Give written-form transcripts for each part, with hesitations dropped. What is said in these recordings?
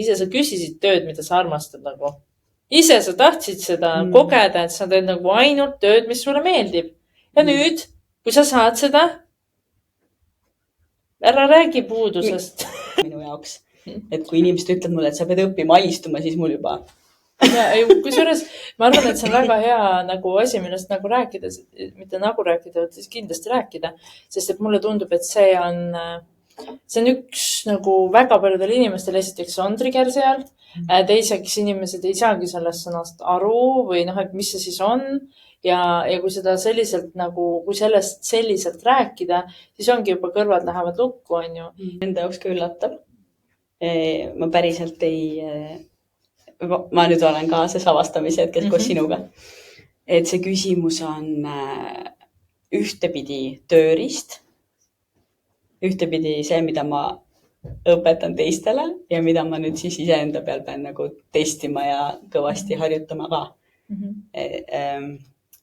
ise sa küsisid tööd, mida sa armastad nagu. Ise sa tahtsid seda kogeda, et sa teed nagu ainult tööd, mis sulle meeldib. Ja nüüd, kui sa saad seda, ära räägi puudusest. Minu jaoks. Et kui inimesed ütleb mulle, et sa pead õppima alistuma, siis mul juba... Kusjuures ma arvan, et see on väga hea nagu asi, millest nagu rääkida, mitte nagu rääkida, vaid kindlasti rääkida. Sest et mulle tundub, et see on üks nagu väga paljudel inimestel esiteks on trigger seal. Teiseks inimesed ei saagi sellest sõnast aru või et mis see siis on. Ja kui seda selliselt nagu, kui sellest selliselt rääkida, siis ongi juba kõrvad lähevad lukku, on ju. Enda jaoks ka üllatav. Ma päriselt ma nüüd olen ka see avastamise hetkes koos sinuga. Et see küsimus on ühtepidi tööriist, ühtepidi see, mida ma õpetan teistele ja mida ma nüüd siis iseenda peal pean nagu testima ja kõvasti harjutama ka.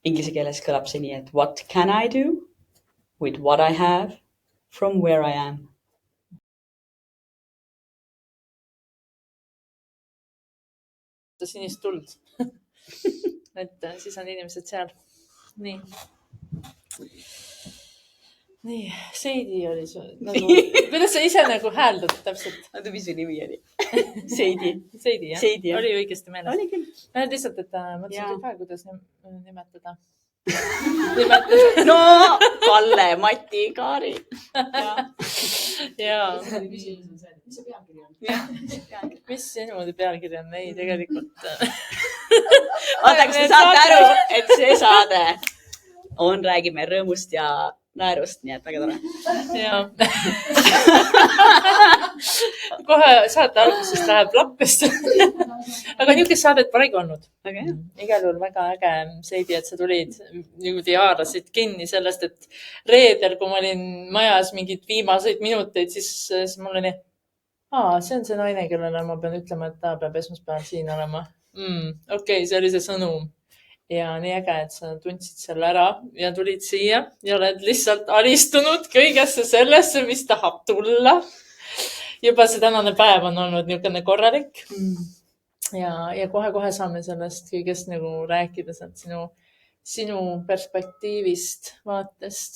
Inglise keeles kõlab see nii, et what can I do with what I have from where I am? Sinist tuld. Et siis on inimesed seal. Nii. Seidi oli nagu, kuidas sa ise nagu hääldad täpselt? Oota, mis su nimi oli? Seidi. Seidi, jah? Seidi, oli õigesti meeles. Oli küll. Lihtsalt, et mõtlesin ka, kuidas nimetada. No, Kalle, Mati, Kaari. Jaa. Mis see pealkiri on? Mis sinu pealkiri on? Ei, tegelikult. Oota, kas te saate aru, et see saade on, räägime rõõmust ja naerust, nii et väga tore. Jaa. Kohe saate algusest läheb lappest. Aga niisugust saadet polegi olnud. Igal juhul väga äge, Seidi, et sa tulid niimoodi haarasid kinni sellest, et reedel, kui ma olin majas mingid viimaseid minuteid, siis mul oli see on see naine, kellele ma pean ütlema, et ta peab esmaspäeval siin olema. Okei, see oli see sõnum. Ja nii äge, et sa tundsid selle ära ja tulid siia ja oled lihtsalt alistunud kõigesse sellesse, mis tahab tulla. Juba see tänane päev on olnud niisugune korralik. Ja kohe saame sellest kõigest nagu rääkida sinu perspektiivist, vaatest.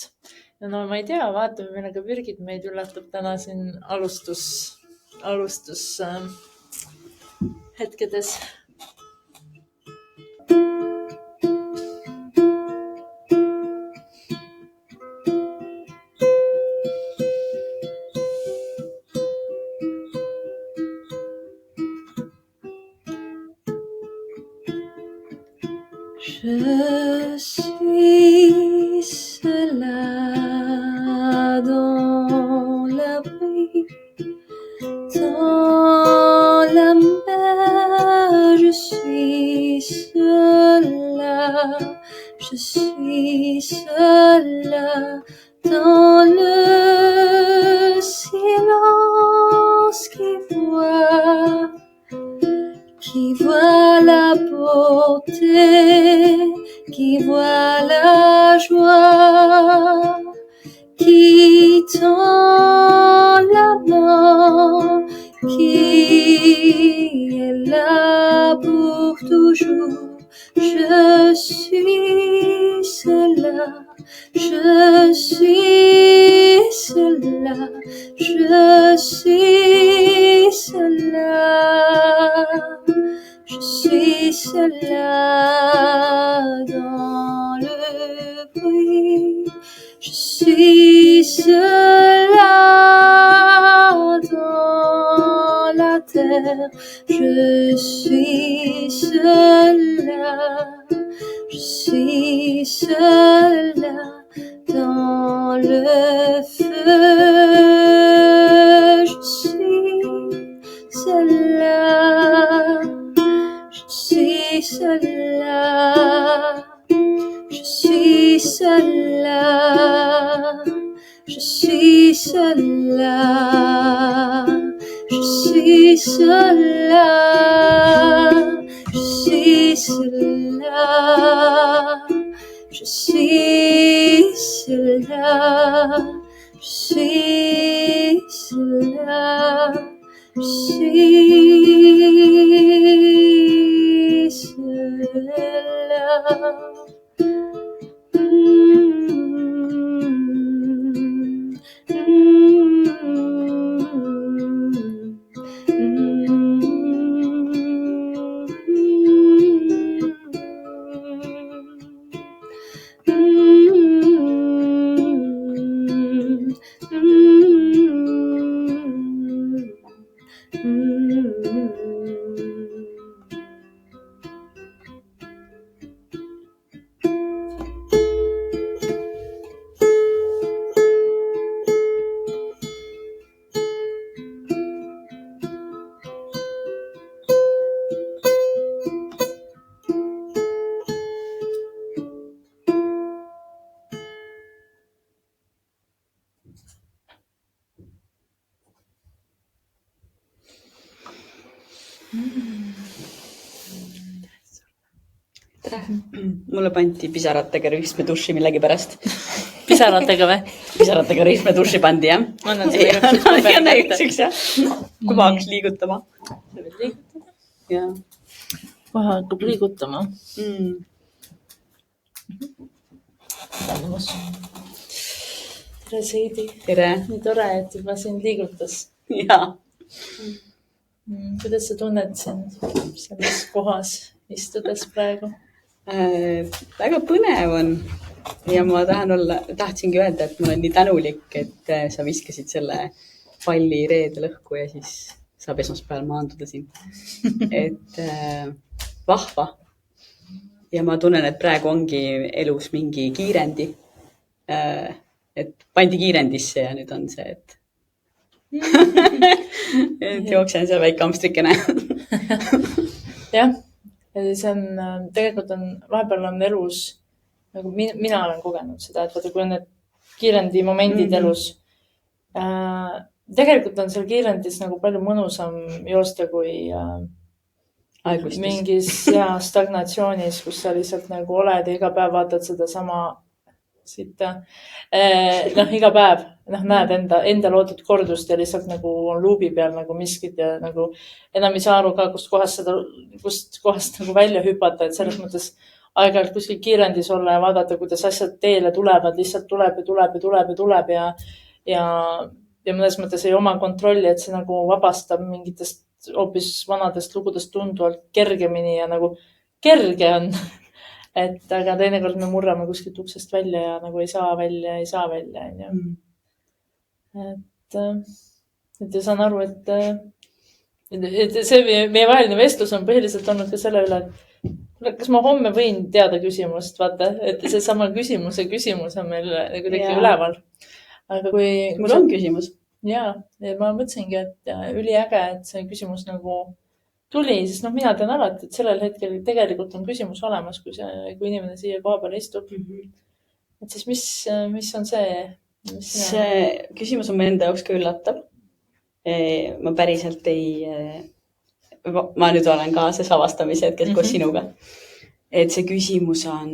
Ja no ma ei tea, vaatame, millega Birgit meid üllatab täna siin alustus hetkedes. Je suis là dans la vie, dans la mer, je suis seule là dans le silence qui voit la beauté, qui voit la joie, qui tend la main, qui est là pour toujours. Je suis cela, je suis cela, je suis cela. Je suis cela dans le bruit, je suis cela dans la terre, je suis cela, je suis cela dans le feu, je suis cela. Je suis cela, je suis cela, je suis cela, je suis cela, je suis cela, je suis cela, je suis cela, Mulle pandi pisaratega rühsmeduši millegi pärast. Pisaratega või? Pisaratega rühsmeduši pandi, jah. Annan selle üks üks, jah. Kui ma hakkas liigutama. Jah. Kohe hakkab liigutama. Tere, Seidi. Tere. Nii tore, et juba sind liigutas. Jaa. Kuidas sa tunned sind selles kohas istudes praegu? Väga põnev on ja ma tahtsingi öelda, et ma olen nii tänulik, et sa viskasid selle palli reedel õhku ja siis saab esmaspäeval maanduda siin. Et vahva. Ja ma tunnen, et praegu ongi elus mingi kiirendi. Et pandi kiirendisse ja nüüd on see, et jooksen seal väike amstrikene. Jah. See on, tegelikult on, vahepeal on elus, nagu mina olen kogenud seda, et vaata, kui on need kiirendi momendid elus, tegelikult on seal kiirendis nagu palju mõnusam joosta kui mingis stagnatsioonis, kus sa lihtsalt nagu oled ja iga päev vaatad seda sama sitta. Iga päev näed enda loodud kordust ja lihtsalt nagu on luubi peal nagu miskid ja nagu enam ei saa aru ka, kust kohast nagu välja hüpata, et selles mõttes aeg-ajalt kuskil kiirendis olla ja vaadata, kuidas asjad teele tulevad, lihtsalt tuleb ja mõnes mõttes ei oma kontrolli, et see nagu vabastab mingitest hoopis vanadest lugudest tunduvalt kergemini ja nagu kerge on. Et aga teinekord me murrame kuskilt uksest välja ja nagu ei saa välja. Et ja saan aru, et see meie vaheline vestlus on põhiliselt olnud ka selle üle, et kas ma homme võin teada küsimust, vaata, et see sama küsimus on meil kuidagi üleval. Aga kui... Mul on küsimus. Jaa, ma mõtlesingi, et üliäge, et see küsimus nagu tuli, sest mina tean alati, et sellel hetkel tegelikult on küsimus olemas, kui inimene siia koha peale istub. Et siis mis on see? See küsimus on meil enda jaoks ka üllatav. Ma päriselt ma nüüd olen kaasas avastamise hetkes koos sinuga. Et see küsimus on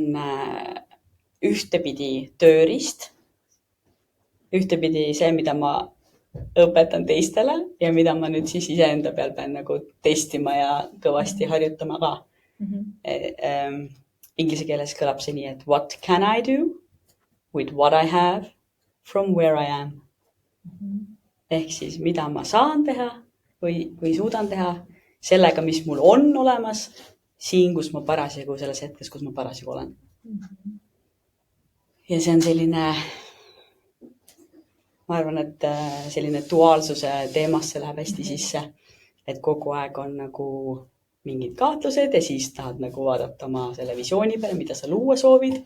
ühtepidi tööriist, ühtepidi see, mida ma õpetan teistele ja mida ma nüüd siis iseenda peal pean nagu testima ja kõvasti harjutama ka. Inglise keeles kõlab see nii, et what can I do with what I have from where I am? Ehk siis, mida ma saan teha või suudan teha sellega, mis mul on olemas siin, kus ma parasjagu selles hetkes, kus ma parasjagu olen. Ja see on selline... Ma arvan, et selline duaalsuse teemasse läheb hästi sisse, et kogu aeg on nagu mingid kahtlused ja siis tahad nagu vaadata oma selle visiooni peale, mida sa luua soovid.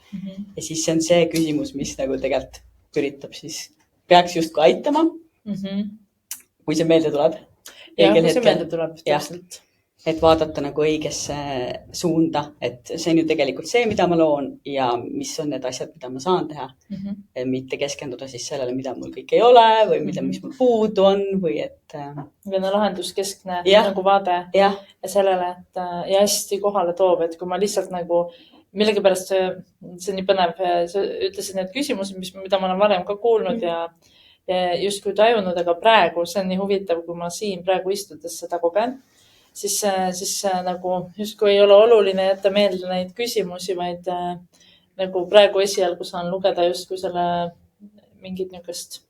Ja siis see on see küsimus, mis nagu tegelikult üritab siis, peaks justkui aitama, kui see meelde tuleb. Ja, kui see meelde tuleb, täpselt. Et vaadata nagu õigesse suunda, et see on ju tegelikult see, mida ma loon ja mis on need asjad, mida ma saan teha. Mitte keskenduda siis sellele, mida mul kõik ei ole või mis mul puudu on või et... Või lahenduskeskne nagu vaade ja sellele, et ja hästi kohale toob, et kui ma lihtsalt nagu millegipärast see on nii põnev, sa ütlesid need küsimused, mida ma olen varem ka kuulnud ja justkui tajunud, aga praegu see on nii huvitav, kui ma siin praegu istudes seda kogen, siis nagu justkui ei ole oluline jätta meelde neid küsimusi, vaid nagu praegu esialgu saan lugeda justkui selle mingit niukest,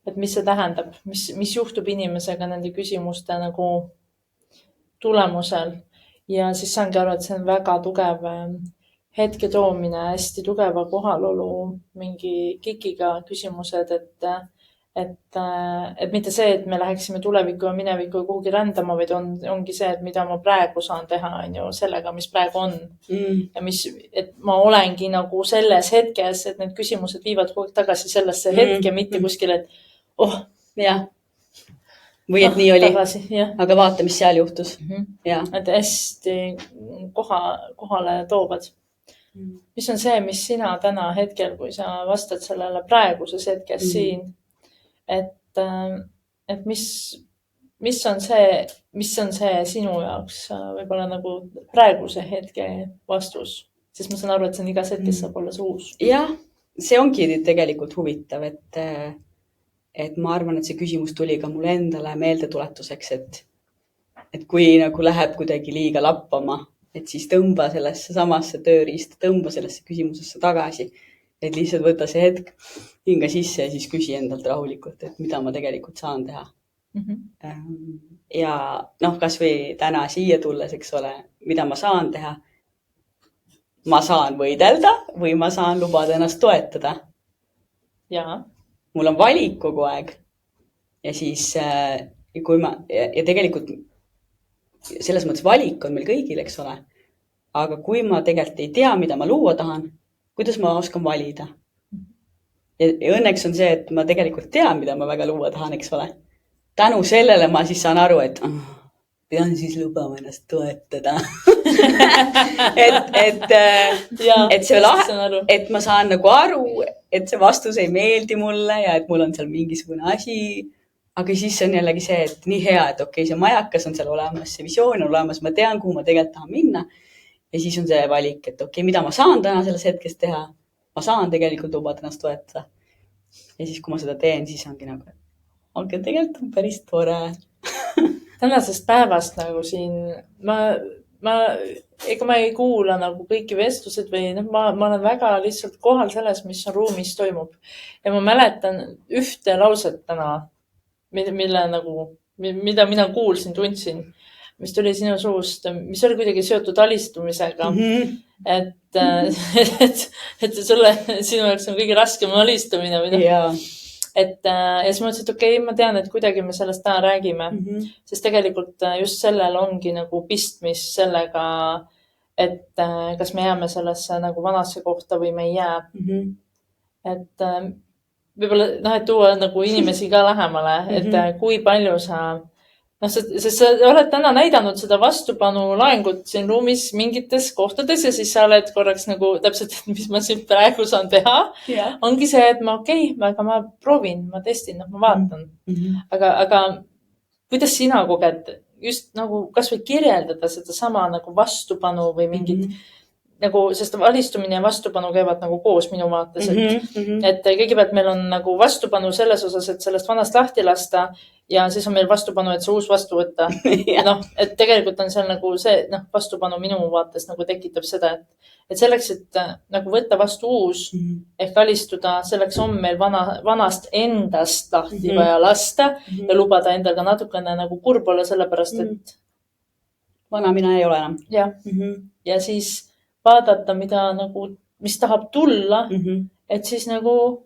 et mis see tähendab, mis juhtub inimesega nende küsimuste nagu tulemusel. Ja siis saangi aru, et see on väga tugev hetke toomine, hästi tugeva kohalolu mingi kikiga küsimused, et mitte see, et me läheksime tulevikku ja minevikku ja kuhugi rändama, vaid ongi see, et mida ma praegu saan teha, on ju, sellega, mis praegu on. Ja et ma olengi nagu selles hetkes, et need küsimused viivad kogu aeg tagasi sellesse hetke, mitte kuskile, et jah. Või et nii oli, tagasi, jah. Aga vaata, mis seal juhtus. Ja. Et hästi kohale toovad. Mis on see, mis sina täna hetkel, kui sa vastad sellele praeguses hetkes siin, et mis on see sinu jaoks võib-olla nagu praeguse hetke vastus? Sest ma saan aru, et see on igas hetkes saab olla see uus. Jah, see ongi tegelikult huvitav, et ma arvan, et see küsimus tuli ka mulle endale meeldetuletuseks, et kui nagu läheb kuidagi liiga lappama, et siis tõmba sellesse samasse tööriista, tõmba sellesse küsimusesse tagasi, et lihtsalt võta see hetk hinga sisse ja siis küsi endalt rahulikult, et mida ma tegelikult saan teha. Ja kas või täna siia tulles, eks ole, mida ma saan teha. Ma saan võidelda või ma saan lubada ennast toetada. Ja. Mul on valik kogu aeg. Ja siis, ja tegelikult selles mõttes valik on meil kõigil, eks ole. Aga kui ma tegelikult ei tea, mida ma luua tahan, kuidas ma oskan valida? Ja õnneks on see, et ma tegelikult tean, mida ma väga luua tahan, eks ole. Tänu sellele ma siis saan aru, et pean siis lubama ennast toetada. et ma saan nagu aru, et see vastus ei meeldi mulle ja et mul on seal mingisugune asi. Aga siis on jällegi see, et nii hea, et okei, see majakas on seal olemas, see visioon on olemas, ma tean, kuhu ma tegelikult tahan minna. Ja siis on see valik, et okei, mida ma saan täna selles hetkes teha. Ma saan tegelikult lubada ennast toetada. Ja siis, kui ma seda teen, siis ongi nagu, aga tegelikult on päris tore. Tänasest päevast nagu siin, ega ma ei kuula nagu kõiki vestlused või ma olen väga lihtsalt kohal selles, mis on ruumis toimub. Ja ma mäletan ühte lauset täna, mida mina kuulsin, tundsin, mis tuli sinu suust, mis oli kuidagi seotud alistumisega. Et sinu jaoks on kõige raskem alistumine. Ja siis ma ütlesin, et okei, ma tean, et kuidagi me sellest täna räägime. Sest tegelikult just sellel ongi nagu pistmis sellega, et kas me jääme sellesse nagu vanasse kohta või me ei jää. Et võib-olla, et tuua nagu inimesi ka lähemale, et kui palju sa, sest sa oled täna näidanud seda vastupanu laengut siin ruumis mingites kohtades ja siis sa oled korraks nagu täpselt, mis ma siin praegu saan teha. Ongi see, et aga ma proovin, ma testin, ma vaatan. Aga kuidas sina koged just nagu kas või kirjeldada seda sama nagu vastupanu või mingit nagu, sest alistumine ja vastupanu käivad nagu koos minu vaates, et kõigepealt meil on nagu vastupanu selles osas, et sellest vanast lahti lasta ja siis on meil vastupanu, et see uus vastu võtta. Et tegelikult on seal nagu see vastupanu minu vaates nagu tekitab seda, et selleks, et nagu võtta vastu uus ehk alistuda, selleks on meil vanast endast lahti vaja lasta ja lubada endal ka natukene nagu kurb olla sellepärast, et vana mina ei ole enam. Ja siis vaadata, mis tahab tulla, et siis nagu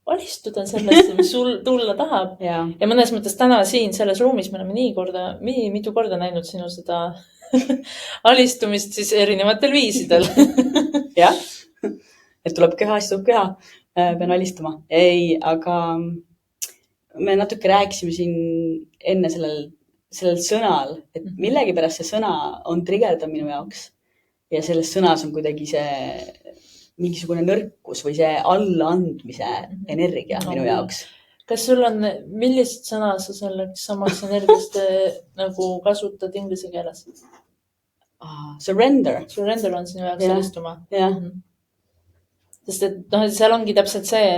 alistuda sellest, mis sul tulla tahab. Ja mõnes mõttes täna siin selles ruumis me oleme mitu korda näinud sinu seda alistumist siis erinevatel viisidel. Jah, et tuleb köha, siis tuleb köha, pean alistuma. Ei, aga me natuke rääkisime siin enne sellel sõnal, et millegi pärast see sõna on triggerdav minu jaoks. Ja selles sõnas on kuidagi see mingisugune nõrkus või see allaandmise energia minu jaoks. Kas sul on, millist sõna sa selleks samaks energiast nagu kasutad inglise keeles? Surrender. Surrender on sinu jaoks alistuma. Jah. sest et noh, seal ongi täpselt see,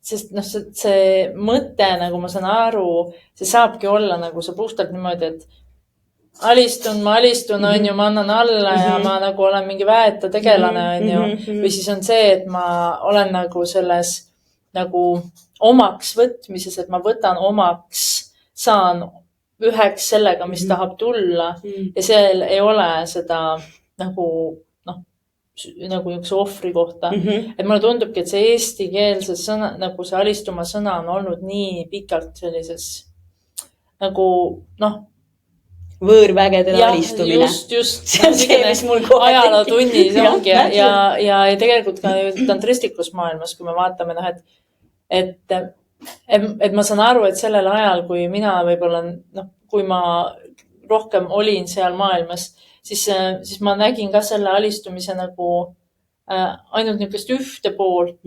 sest noh, see mõte, nagu ma saan aru, see saabki olla nagu see puhtalt niimoodi, et ma alistun, on ju, ma annan alla ja ma nagu olen mingi väeta tegelane, on ju. Või siis on see, et ma olen nagu selles nagu omaks võtmises, et ma võtan omaks, saan üheks sellega, mis tahab tulla ja seal ei ole seda nagu nagu üks ohvri kohta. Et mulle tundubki, et see eestikeelse sõna, nagu see alistuma sõna on olnud nii pikalt sellises nagu võõrvägedele alistumine. Just. See on see, mis mul kohe ajaloo tunnis ongi ja tegelikult ka tantristlikus maailmas, kui me vaatame, et ma saan aru, et sellel ajal, kui mina võib-olla, kui ma rohkem olin seal maailmas, siis ma nägin ka selle alistumise nagu ainult niisugust ühte poolt.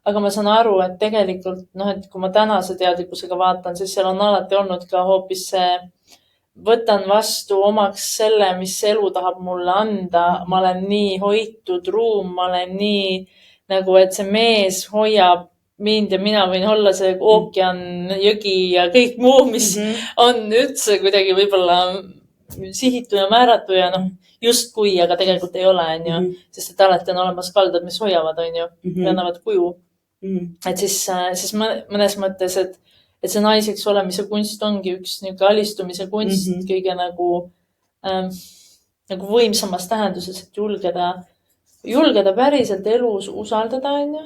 Aga ma saan aru, et tegelikult, et kui ma tänase teadlikkusega vaatan, siis seal on alati olnud ka hoopis see, võtan vastu omaks selle, mis elu tahab mulle anda. Ma olen nii hoitud ruum, ma olen nii nagu, et see mees hoiab mind ja mina võin olla see ookean, jõgi ja kõik muu, mis on üldse kuidagi võib-olla sihitu ja määratu ja justkui, aga tegelikult ei ole, on ju. Sest et alati on olemas kaldad, mis hoiavad, on ju, ja annavad kuju. Et siis mõnes mõttes, et see naiseks olemise kunst ongi üks niisugune alistumise kunst kõige nagu võimsamas tähenduses, et julgeda päriselt elus usaldada, on ju.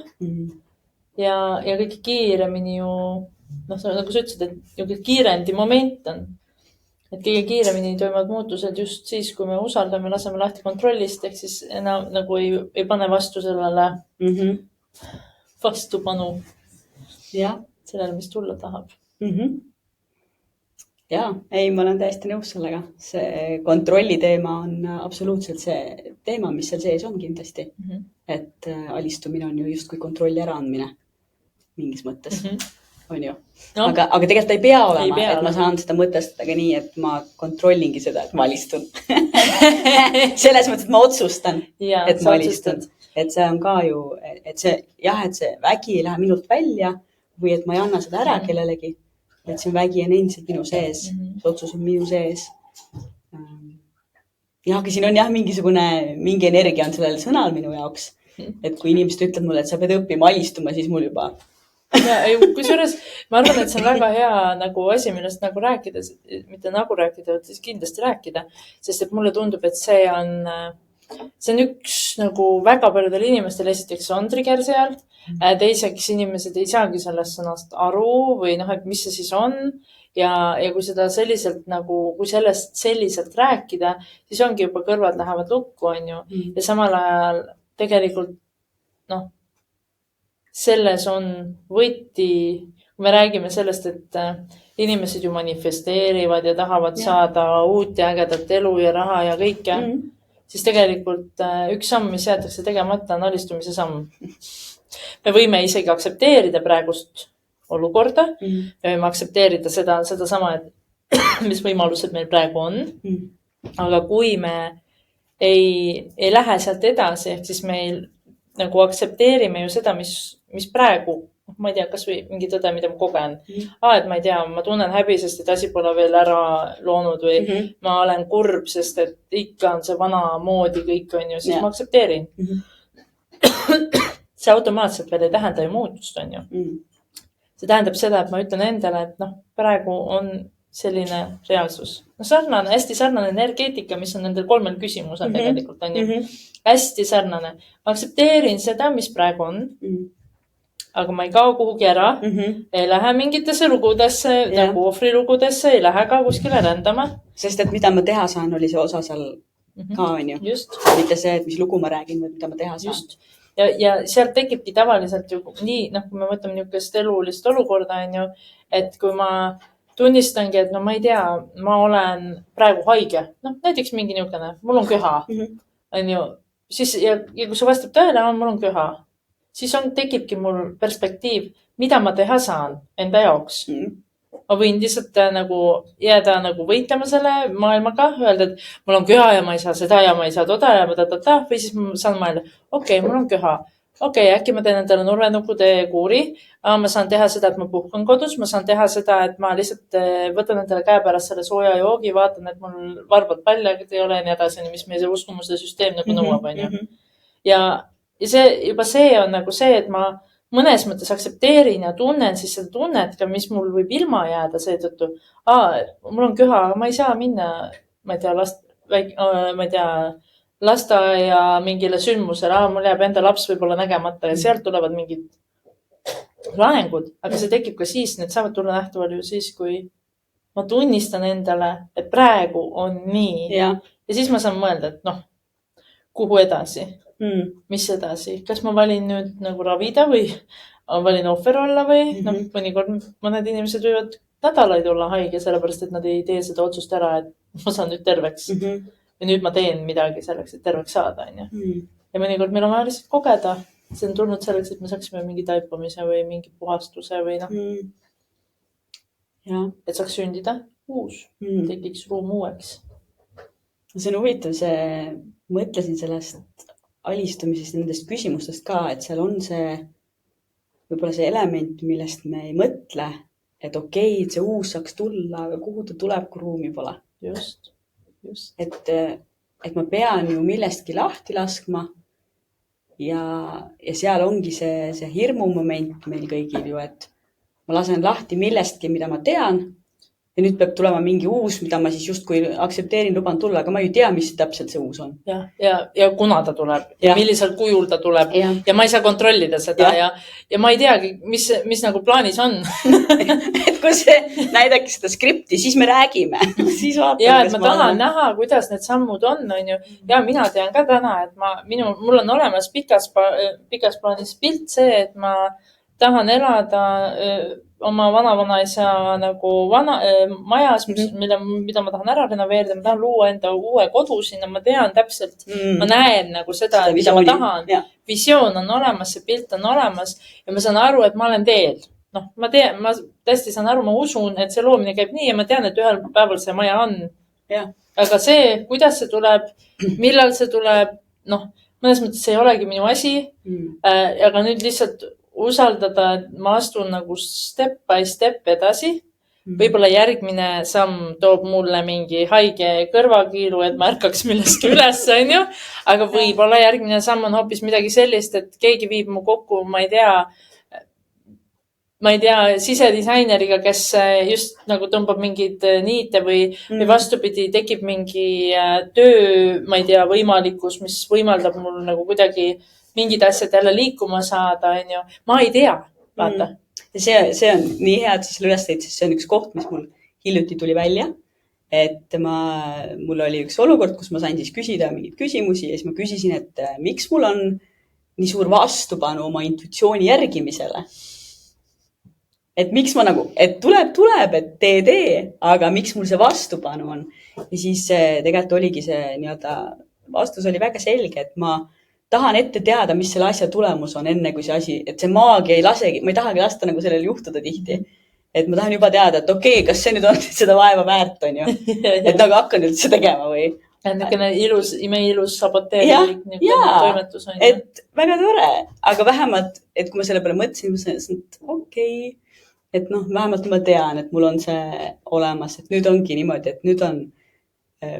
Ja kõige kiiremini ju, nagu sa ütlesid, et niisugune kiirendi moment on. Et kõige kiiremini toimuvad muutused just siis, kui me usaldame, laseme lahti kontrollist, ehk siis enam nagu ei pane vastu sellele vastupanu sellele, mis tulla tahab. Jaa, ei, ma olen täiesti nõus sellega. See kontrolli teema on absoluutselt see teema, mis seal sees on kindlasti. Et alistumine on ju justkui kontrolli äraandmine mingis mõttes. On ju. Aga tegelikult ei pea olema, et ma saan seda mõtestada nii, et ma kontrollingi seda, et ma alistun. Selles mõttes, et ma otsustan, et ma alistun. Et see on ka ju, et see vägi ei lähe minult välja või et ma ei anna seda ära kellelegi. Et see vägi on endiselt minu sees. See otsus on minu sees. Ja aga siin on mingi energia on sellel sõnal minu jaoks. Et kui inimesed ütleb mulle, et sa pead õppima alistuma, siis mul juba kusjuures ma arvan, et see on väga hea nagu asi, millest nagu rääkida, mitte nagu rääkida, siis kindlasti rääkida, sest et mulle tundub, et see on üks nagu väga paljudel inimestel esiteks on trigger seal, teiseks inimesed ei saagi sellest sõnast aru või et mis see siis on ja kui seda selliselt nagu, kui sellest selliselt rääkida, siis ongi juba kõrvad lähevad lukku, on ju, ja samal ajal tegelikult selles on võti, kui me räägime sellest, et inimesed ju manifesteerivad ja tahavad saada uut ja ägedat elu ja raha ja kõike, siis tegelikult üks samm, mis jäetakse tegemata, on alistumise samm. Me võime isegi aktsepteerida praegust olukorda, me võime aktsepteerida seda sama, et mis võimalused meil praegu on, aga kui me ei lähe sealt edasi, ehk siis meil nagu aktsepteerime ju seda, mis praegu, ma ei tea, kas või mingi tõde, mida ma kogen. Et ma ei tea, ma tunnen häbi, sest et asi pole veel ära loonud või ma olen kurb, sest et ikka on see vana moodi kõik on ju, siis ma aktsepteerin. See automaatselt veel ei tähenda ju muutust, on ju. See tähendab seda, et ma ütlen endale, et praegu on selline reaalsus. Hästi sarnane energeetika, mis on nendel 3 küsimusel tegelikult on ju. Hästi sarnane. Ma aktsepteerin seda, mis praegu on, aga ma ei kao kuhugi ära, ei lähe mingitesse lugudesse, nagu ohvrilugudesse, ei lähe ka kuskile rändama. Sest et mida ma teha saan, oli see osa seal ka on ju. Mitte see, et mis lugu ma räägin, või mida ma teha saan. Just. Ja sealt tekibki tavaliselt ju nii, kui me võtame niisugust elulist olukorda on ju, et kui ma tunnistangi, et ma ei tea, ma olen praegu haige. Näiteks mingi niisugune, mul on köha. On ju, siis, ja kui see vastab tõele, mul on köha, siis tekibki mul perspektiiv, mida ma teha saan enda jaoks. ma võin lihtsalt nagu jääda nagu võitlema selle maailmaga, öelda, et mul on köha ja ma ei saa seda ja ma ei saa toda ja või siis ma saan mõelda, okei, mul on köha. Okei, äkki ma teen endale nurvenukkude kuuri. Ma saan teha seda, et ma puhkan kodus. Ma saan teha seda, et ma lihtsalt võtan endale käe pärast selle sooja joogi, vaatan, et mul varbad paljad ei ole ja nii edasi, mis meie uskumuste süsteem nagu nõuab, on ju. Ja juba see on nagu see, et ma mõnes mõttes aktsepteerin ja tunnen siis seda tunnet ka, mis mul võib ilma jääda seetõttu. Mul on köha, aga ma ei saa minna, ma ei tea, lasteaia mingile sündmusele, mul jääb enda laps võib-olla nägemata ja sealt tulevad mingid laengud, aga see tekib ka siis, need saavad tulla nähtavalt ju siis, kui ma tunnistan endale, et praegu on nii. Ja siis ma saan mõelda, et kuhu edasi, mis edasi, kas ma valin nüüd nagu ravida või ma valin ohver olla või mõnikord mõned inimesed võivad nädalaid olla haige, sellepärast, et nad ei tee seda otsust ära, et ma saan nüüd terveks. Ja nüüd ma teen midagi selleks, et terveks saada. Ja mõnikord meil on vaja lihtsalt kogeda. See on tulnud selleks, et me saaksime mingi taipamise või mingi puhastuse või et saaks sündida uus. Tekiks ruum uueks. See on huvitav, mõtlesin sellest alistumisest ja nendest küsimustest ka, et seal on võib-olla see element, millest me ei mõtle, et okei, see uus saaks tulla, aga kuhu ta tuleb, kui ruumi pole. Just. Et ma pean ju millestki lahti laskma ja seal ongi see hirmumoment meil kõigil ju, et ma lasen lahti millestki, mida ma tean ja nüüd peab tulema mingi uus, mida ma siis justkui aktsepteerin, luban tulla, aga ma ju tea, mis täpselt see uus on. Ja kuna ta tuleb ja millisel kujul ta tuleb ja ma ei saa kontrollida seda ja ma ei teagi, mis nagu plaanis on. Et kui näidake seda skripti, siis me räägime. Siis vaatame, ja, et ma tahan näha, kuidas need sammud on ju. Ja mina tean ka täna, et mul on olemas pikas plaanis pilt see, et ma tahan elada oma vanavanaisa nagu majas, mida ma tahan ära renoveerida. Ma tahan luua enda uue kodu sinna. Ma tean täpselt, ma näen nagu seda mida ma tahan. Visioon on olemas, see pilt on olemas ja ma saan aru, et ma olen teel. Ma tõesti saan aru, ma usun, et see loomine käib nii ja ma tean, et ühel päeval see maja on. Aga see, kuidas see tuleb, millal see tuleb, mõnes mõttes see ei olegi minu asi. Aga nüüd lihtsalt usaldada, et ma astun nagu step by step edasi. Võib-olla järgmine samm toob mulle mingi haige kõrvakiilu, et ma ärkaks millestki üles, on ju. Aga võib-olla järgmine samm on hoopis midagi sellist, et keegi viib mu kokku, ma ei tea, sisedisaineriga, kes just nagu tõmbab mingid niite või vastupidi, tekib mingi töö, ma ei tea, võimalikkus, mis võimaldab mul nagu kuidagi mingid asjad jälle liikuma saada, on ju. Ma ei tea, vaata. Ja see on nii hea, et sa selle üles teid, sest see on üks koht, mis mul hiljuti tuli välja. Et mul oli üks olukord, kus ma sain siis küsida mingeid küsimusi ja siis ma küsisin, et miks mul on nii suur vastupanu oma intuitsiooni järgimisele. Et miks ma nagu, et tuleb, et tee, aga miks mul see vastupanu on. Ja siis tegelikult oligi vastus oli väga selge, et ma tahan ette teada, mis selle asja tulemus on enne kui see asi, et see maagia ei lasegi, ma ei tahagi lasta nagu sellel juhtuda tihti. Et ma tahan juba teada, et okei, kas see nüüd on seda vaeva väärt, on ju. Et nagu hakkan üldse tegema või. Niisugune imeilus saboteerilik toimetus on. Et väga tore, aga vähemalt, et kui ma selle peale mõtlesin, ma mõtlesin, et okei, et vähemalt ma tean, et mul on see olemas, et nüüd ongi niimoodi, et nüüd on,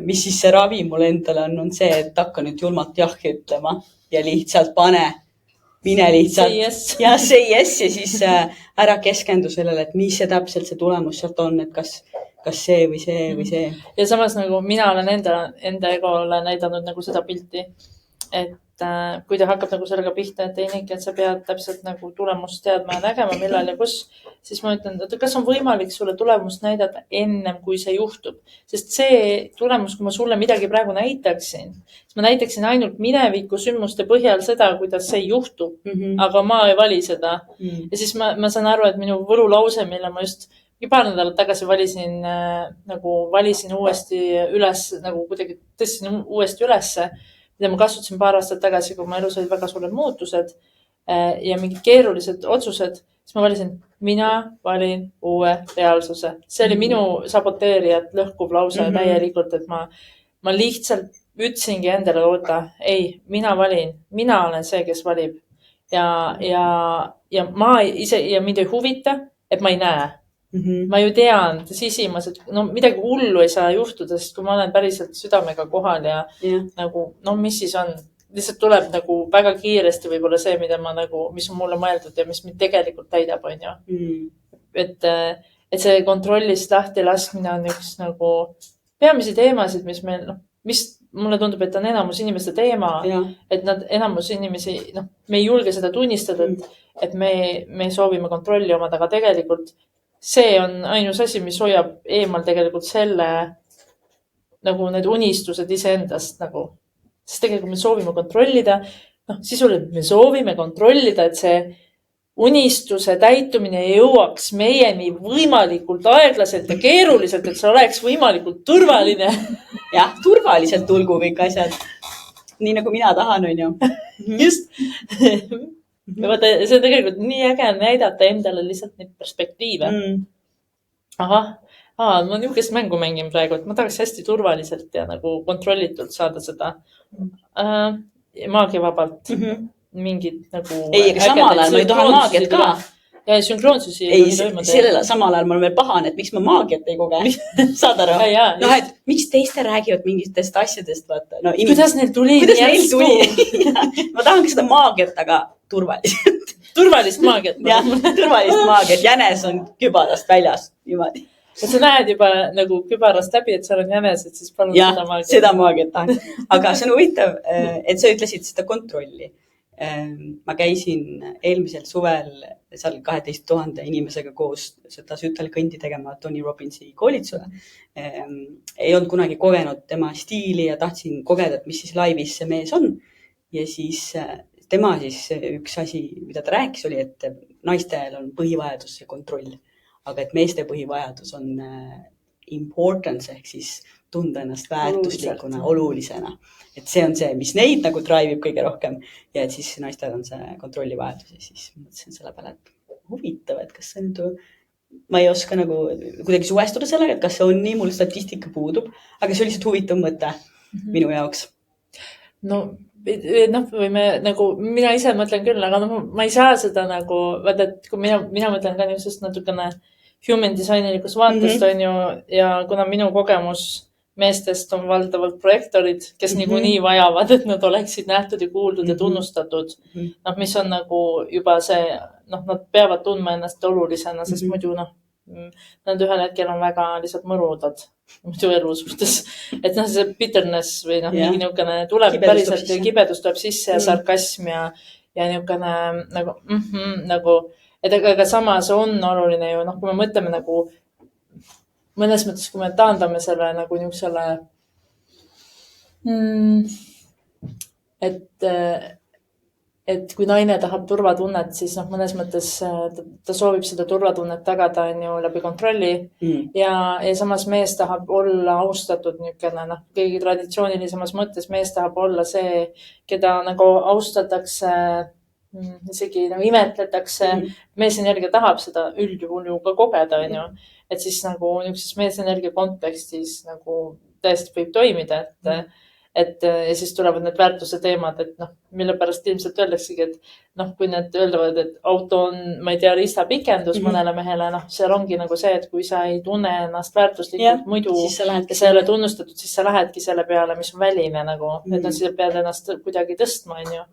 mis siis see ravi mul endale on see, et hakka nüüd julmalt jahhi ütlema ja lihtsalt mine lihtsalt ja say yes ja siis ära keskendu sellele, et mis see täpselt see tulemus sealt on, et kas see või see või see. Ja samas nagu mina olen enda egole näidanud nagu seda pilti, et kui ta hakkab nagu sellega pihta, et teinegi, et sa pead täpselt nagu tulemust teadma ja nägema, millal ja kus, siis ma ütlen, et kas on võimalik sulle tulemust näidata ennem, kui see juhtub. Sest see tulemus, kui ma sulle midagi praegu näitaksin, siis ma näitaksin ainult mineviku sündmuste põhjal seda, kuidas see juhtub, aga ma ei vali seda. Ja siis ma saan aru, et minu võlulause, mille ma just paar nädalat tagasi valisin uuesti üles, nagu kuidagi tõstsin uuesti ülesse, mida ma kasutasin paar aastat tagasi, kui ma elus olid väga suured muutused ja mingid keerulised otsused, siis ma valisin mina valin uue reaalsuse. See oli minu saboteerijat lõhkuv lause täielikult, et ma lihtsalt ütlesingi endale, oota, ei, mina valin, mina olen see, kes valib. Ja ma ise, ja mind ei huvita, et ma ei näe. Ma ju tean sisimas, et no midagi hullu ei saa juhtuda, sest kui ma olen päriselt südamega kohal ja nagu, no mis siis on, lihtsalt tuleb nagu väga kiiresti võib-olla see, mida ma nagu, mis on mulle mõeldud ja mis mind tegelikult täidab, on ju. Et see kontrollist lahti laskmine on üks nagu peamisi teemasid, mis meil, noh, mis mulle tundub, et on enamus inimeste teema, et nad enamus inimesi, noh, me ei julge seda tunnistada, et me soovime kontrolli omada, aga tegelikult see on ainus asi, mis hoiab eemal tegelikult selle, nagu need unistused iseendast nagu. Sest tegelikult me soovime kontrollida, noh, sisuliselt me soovime kontrollida, et see unistuse täitumine jõuaks meieni võimalikult aeglaselt ja keeruliselt, et see oleks võimalikult turvaline. Jah, turvaliselt tulgu kõik asjad. Nii nagu mina tahan, on ju. Just. Vaata, see on tegelikult nii äge näidata endale lihtsalt neid perspektiive. Ahah, ma niisugust mängu mängin praegu, et ma tahaks hästi turvaliselt ja nagu kontrollitult saada seda maagiavabalt. Mingid nagu... Ei, aga samal ajal ma ei taha maagiat ka. Ja sünkroonsusi ei sellel samal ajal ma olen veel pahane, et miks ma maagiat ei koge. Saad aru? No, et miks teiste räägivad mingitest asjadest, vaata. No, kuidas neil tuli? Ma tahan seda maagiat, aga turvaliselt. Turvalist maagiat. Jah, turvalist maagiat. Jänes on kübarast väljas. Niimoodi. Et sa näed juba nagu kübarast läbi, et seal on jänesed, siis palun seda maagiat. Seda maagiat tahan. Aga see on huvitav, et sa ütlesid seda kontrolli. Ma käisin eelmisel suvel seal 12 000 inimesega koos seda sütelkõndi tegema Tony Robbinsi koolitusele. Ei olnud kunagi kogenud tema stiili ja tahtsin kogeda, et mis siis laivis see mees on. Ja siis tema siis üks asi, mida ta rääkis, oli, et naistel on põhivajadus ja kontroll. Aga et meeste põhivajadus on importance ehk siis tunda ennast väärtuslikuna, olulisena. Et see on see, mis neid nagu drive'ib kõige rohkem. Ja et siis naistel on see kontrollivajadus ja siis mõtlesin selle peale, et huvitav, et kas see nüüd, ma ei oska nagu kuidagi suvestuda sellega, et kas see on nii, mul statistika puudub, aga see oli lihtsalt huvitav mõte minu jaoks. No, võime nagu, mina ise mõtlen küll, aga ma ei saa seda nagu, vaata, et kui mina mõtlen ka niisugust natukene human designilikust vaatest on ju, ja kuna minu kogemus meestest on valdavalt projektorid, kes niikuinii vajavad, et nad oleksid nähtud ja kuuldud ja tunnustatud. Mis on nagu juba see, nad peavad tundma ennast olulisena, sest muidu nad ühel hetkel on väga lihtsalt mõrudad muidu elu suhtes. Et see bitterness või mingi niisugune tuleb päriselt ja kibedus tuleb sisse ja sarkasm ja niisugune nagu, et aga samas on oluline ju, kui me mõtleme nagu mõnes mõttes, kui me taandame selle nagu niisugusele, et kui naine tahab turvatunnet, siis mõnes mõttes ta soovib seda turvatunnet tagada läbi kontrolli ja samas mees tahab olla austatud niisugune, kõigi traditsioonilisemas mõttes mees tahab olla see, keda nagu austatakse, isegi imetletakse. Meesenergia tahab seda üldjuhul ju ka kogeda, on ju. Et siis nagu niisuguses meesenergia kontekstis nagu täiesti võib toimida, ja siis tulevad need väärtuse teemad, et mille pärast ilmselt öeldaksegi, et kui need öeldavad, et auto on, ma ei tea, riistapikendus mõnele mehele, seal ongi nagu see, et kui sa ei tunne ennast väärtuslikult muidu ja sa ei ole tunnustatud, siis sa lähedki selle peale, mis on väline nagu, et siis pead ennast kuidagi tõstma, on ju.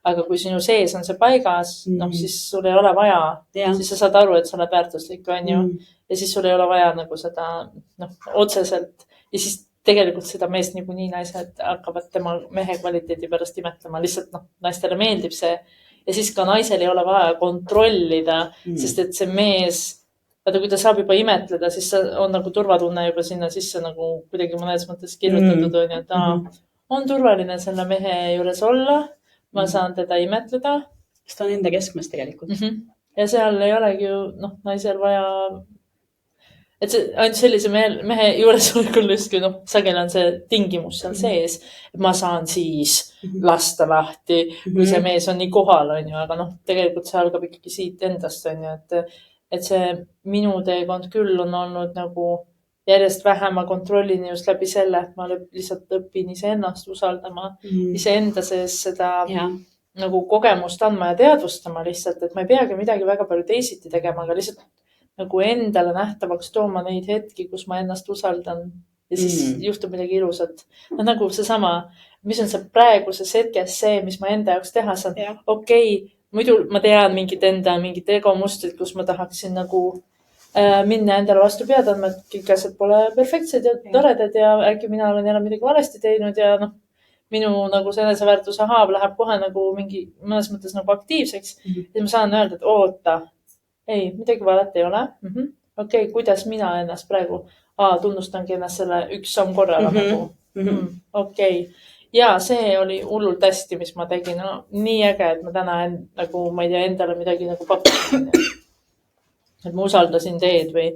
Aga kui sinu sees on see paigas, siis sul ei ole vaja, siis sa saad aru, et sa oled väärtuslik, on ju. Ja siis sul ei ole vaja nagu seda otseselt. Ja siis tegelikult seda meest niikuinii naised hakkavad tema mehe kvaliteedi pärast imetlema. Lihtsalt naistele meeldib see. Ja siis ka naisel ei ole vaja kontrollida, sest et see mees, vaata kui ta saab juba imetleda, siis on nagu turvatunne juba sinna sisse nagu kuidagi mõnes mõttes kirjutatud, on ju, et on turvaline selle mehe juures olla. Ma saan teda imetleda. Sest ta on enda keskmes tegelikult. Ja seal ei olegi ju, naisel vaja, et see ainult sellise mehe juures olekul justkui, sageli on see tingimus seal sees, et ma saan siis lasta lahti, kui see mees on nii kohal, on ju, aga tegelikult see algab ikkagi siit endast, on ju, et see minu teekond küll on olnud nagu järjest vähema kontrollini just läbi selle, et ma lihtsalt õpin iseennast usaldama, iseenda sees seda nagu kogemust andma ja teadvustama lihtsalt, et ma ei peagi midagi väga palju teisiti tegema, aga lihtsalt nagu endale nähtavaks tooma neid hetki, kus ma ennast usaldan ja siis juhtub midagi ilusat. No nagu seesama, mis on see praeguses hetkes see, mis ma enda jaoks teha saan. Okei, muidu ma tean mingit egomustrit, kus ma tahaksin nagu minna endale vastu pead andma, et kõik asjad pole perfektsed ja toredad ja äkki mina olen jälle midagi valesti teinud ja noh, minu nagu see eneseväärtuse haav läheb kohe nagu mingi mõnes mõttes nagu aktiivseks. Ja ma saan öelda, et oota, ei, midagi valet ei ole. Okei, kuidas mina ennast praegu tunnustangi ennast selle üks samm korraga nagu. Okei. Ja see oli hullult hästi, mis ma tegin. No, nii äge, et ma täna nagu, ma ei tea, endale midagi nagu pakkusin. Et ma usaldasin teed või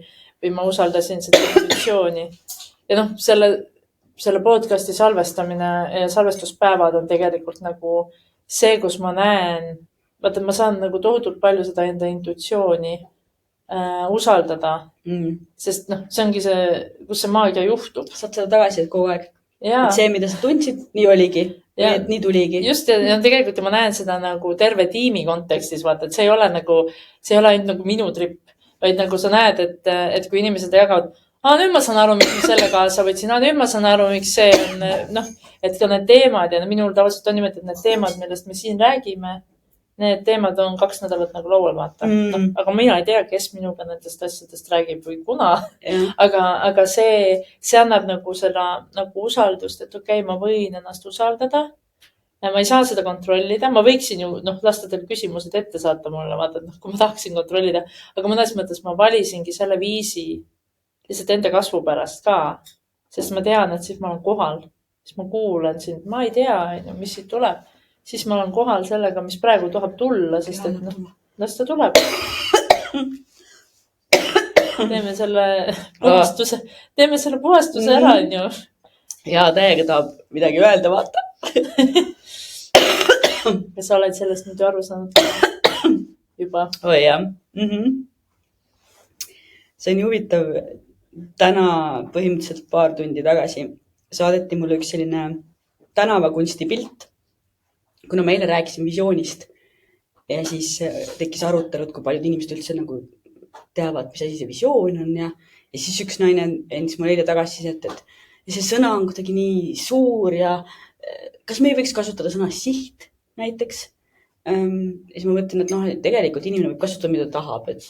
ma usaldasin seda intuitsiooni. Ja noh, selle podcasti salvestamine ja salvestuspäevad on tegelikult nagu see, kus ma näen, vaata, ma saan nagu tohutult palju seda enda intuitsiooni usaldada. Sest noh, see ongi see, kus see maagia juhtub. Saad seda tagasi kogu aeg. Et see, mida sa tundsid, nii oligi. Et nii tuligi. Just ja tegelikult ma näen seda nagu terve tiimi kontekstis, vaata, et see ei ole ainult nagu minu trip, vaid nagu sa näed, et kui inimesed jagavad, nüüd ma saan aru, miks ma selle kaasa võtsin, nüüd ma saan aru, miks see on, noh, et ka need teemad ja minul tavaliselt on niimoodi, et need teemad, millest me siin räägime, need teemad on 2 nädalat nagu laual, vaata. No, aga mina ei tea, kes minuga nendest asjadest räägib või kuna, aga see annab nagu seda nagu usaldust, et okei, ma võin ennast usaldada. Ma ei saa seda kontrollida. Ma võiksin ju lasta teil küsimused ette saata mulle, vaata, kui ma tahaksin kontrollida. Aga mõnes mõttes ma valisingi selle viisi lihtsalt enda kasvu pärast ka. Sest ma tean, et siis ma olen kohal. Siis ma kuulan sind. Ma ei tea, mis siit tuleb. Siis ma olen kohal sellega, mis praegu tahab tulla, sest et las ta tuleb. Teeme selle puhastuse ära, ju. Ja täiega tahab midagi öelda, vaata. Kas sa oled sellest nüüd aru saanud juba? Oi, jah. See on huvitav. Täna põhimõtteliselt paar tundi tagasi saadeti mulle üks selline tänavakunsti pilt, kuna ma eile rääkisin visioonist ja siis tekkis arutelud, kui paljud inimesed üldse nagu teavad, mis asi see visioon on ja siis üks naine endis mulle eile tagasi, et see sõna on kuidagi nii suur ja kas me ei võiks kasutada sõna siht näiteks? Ja siis ma mõtlen, et tegelikult inimene võib kasutada, mida tahab, et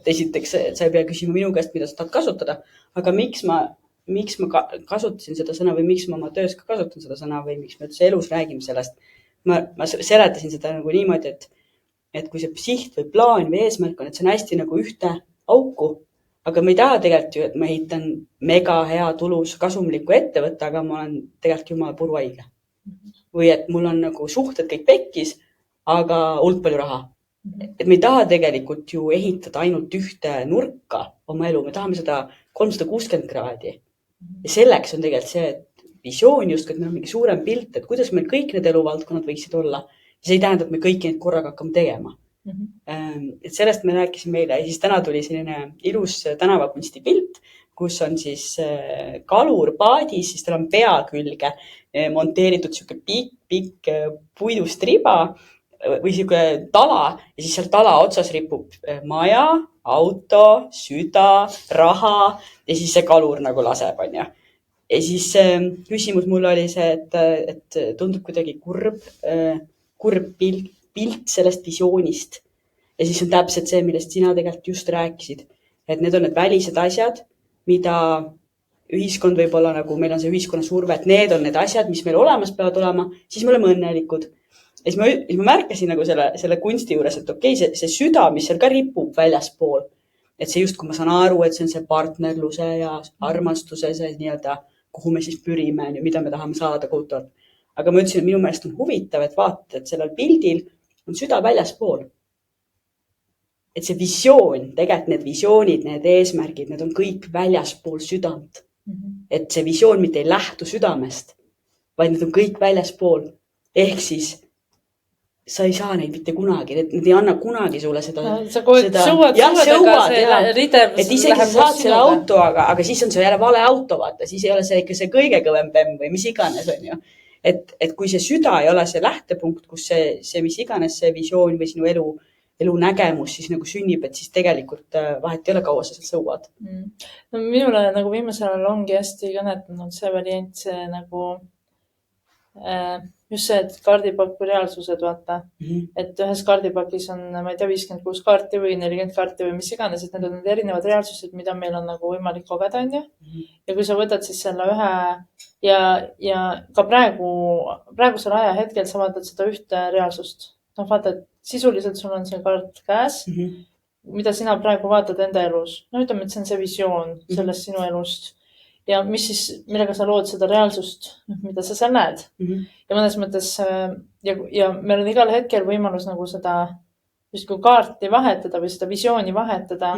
esiteks sa ei pea küsima minu käest, mida sa tahad kasutada, aga miks ma kasutasin seda sõna või miks ma oma töös ka kasutan seda sõna või miks me üldse elus räägime sellest. Ma seletasin seda nagu niimoodi, et kui see siht või plaan või eesmärk on, et see on hästi nagu ühte auku, aga ma ei taha tegelikult ju, et ma ehitan mega hea tulus kasumliku ettevõtte, aga ma olen tegelikult jumala puruhaige. Või et mul on nagu suhted kõik pekkis, aga hulk palju raha. Et me ei taha tegelikult ju ehitada ainult ühte nurka oma elu, me tahame seda 360 kraadi. Ja selleks on tegelikult see, et visioon just, et meil on mingi suurem pilt, et kuidas meil kõik need eluvaldkonnad võiksid olla. Ja see ei tähenda, et me kõiki neid korraga hakkame tegema. Et sellest me rääkisime meile ja siis täna tuli selline ilus tänavakunsti pilt, kus on siis kalur paadis, siis tal on pea külge monteeritud siuke pikk puidust riba või siuke tala ja siis seal tala otsas ripub maja, auto, süda, raha ja siis see kalur nagu laseb, on ju. Ja siis küsimus mul oli see, et tundub kuidagi kurb pilt sellest visioonist. Ja siis on täpselt see, millest sina tegelikult just rääkisid. Et need on need välised asjad, mida ühiskond võib-olla nagu meil on see ühiskonna surve, et need on need asjad, mis meil olemas peavad olema, siis me oleme õnnelikud. Ja siis ma märkasin nagu selle kunsti juures, et okei, see süda, mis seal ka ripub väljaspool, et see just, kui ma saan aru, et see on see partnerluse ja armastuse, see nii-öelda, kuhu me siis pürime, mida me tahame saada kohutavalt. Aga ma ütlesin, et minu meelest on huvitav, et vaata, et sellel pildil on süda väljaspool. Et see visioon, tegelikult need visioonid, need eesmärgid, need on kõik väljaspool südant. Et see visioon mitte ei lähtu südamest, vaid need on kõik väljaspool. Ehk siis sa ei saa neid mitte kunagi, need ei anna kunagi sulle seda. Sa sõuad, ridev. Et isegi sa saad selle auto, aga siis on see jälle vale auto, vaata, siis ei ole see ikka see kõige kõvem bemm või mis iganes on ju. Et kui see süda ei ole see lähtepunkt, kus see mis iganes see visioon või sinu elu nägemus siis nagu sünnib, et siis tegelikult vahet ei ole kaua sa seal sõuad. No, minule nagu viimasel ajal ongi hästi kõnetanud see variant, see nagu just see, et kaardipakku reaalsused, vaata. Et ühes kaardipakis on, ma ei tea, 56 kaarti või 40 kaarti või mis iganes, et need on erinevad reaalsused, mida meil on nagu võimalik kogeda, on ju. Ja kui sa võtad siis selle ühe ja ka praegusel ajahetkel sa vaatad seda ühte reaalsust. No vaata, et sisuliselt sul on see kaart käes, mida sina praegu vaatad enda elus. No ütleme, et see on see visioon sellest sinu elust. Ja mis siis, millega sa lood seda reaalsust, mida sa seal näed. Ja mõnes mõttes, ja meil on igal hetkel võimalus nagu seda justkui kaarti vahetada või seda visiooni vahetada.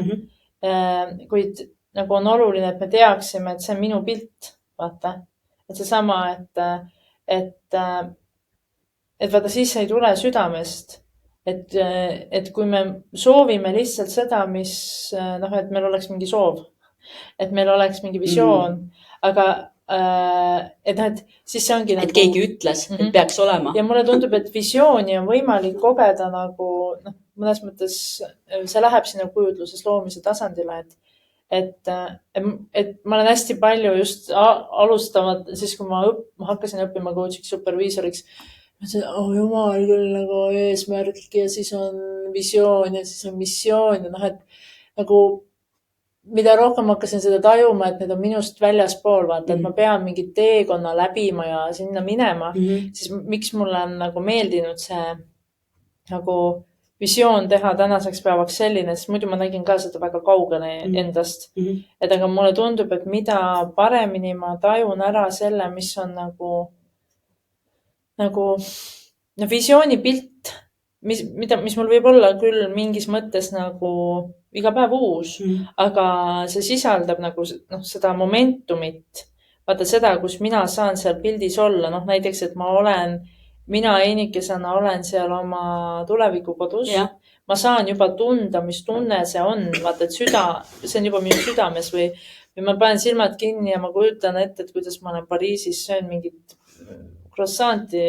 Kuid nagu on oluline, et me teaksime, et see on minu pilt, vaata. Et seesama, et vaata, siis ei tule südamest. Et kui me soovime lihtsalt seda, mis, noh, et meil oleks mingi soov, et meil oleks mingi visioon, aga et siis see ongi et keegi ütles, et peaks olema. Ja mulle tundub, et visiooni on võimalik kogeda nagu, noh, mõnes mõttes see läheb sinna kujutluses loomise tasandile, et ma olen hästi palju just alustavad, siis kui ma hakkasin õppima coach'iks, superviisoriks, ma ütlesin, jumal küll nagu eesmärk ja siis on visioon ja siis on missioon ja noh, et nagu mida rohkem hakkasin seda tajuma, et need on minust väljaspool, vaata, et ma pean mingi teekonna läbima ja sinna minema, siis miks mulle on nagu meeldinud see nagu visioon teha tänaseks päevaks selline, sest muidu ma nägin ka seda väga kaugele endast. Et aga mulle tundub, et mida paremini ma tajun ära selle, mis on nagu visiooni pilt, mis mul võib olla küll mingis mõttes nagu iga päev uus, aga see sisaldab nagu seda momentumit. Vaata seda, kus mina saan seal pildis olla. Noh, näiteks, et mina einikesena olen seal oma tulevikukodus. Ja. Ma saan juba tunda, mis tunne see on. Vaata, et see on juba minu südames või ma panen silmad kinni ja ma kujutan ette, et kuidas ma olen Pariisis, söön mingit croissanti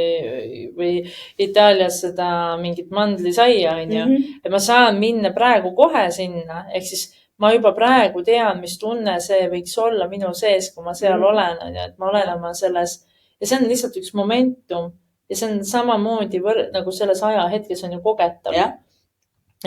või Itaalias seda mingit mandlisaia, on ju. Et ma saan minna praegu kohe sinna, ehk siis ma juba praegu tean, mis tunne see võiks olla minu sees, kui ma seal olen, on ju, et ma olen oma selles, ja see on lihtsalt üks momentum ja see on samamoodi nagu selles ajahetkes on ju kogetav.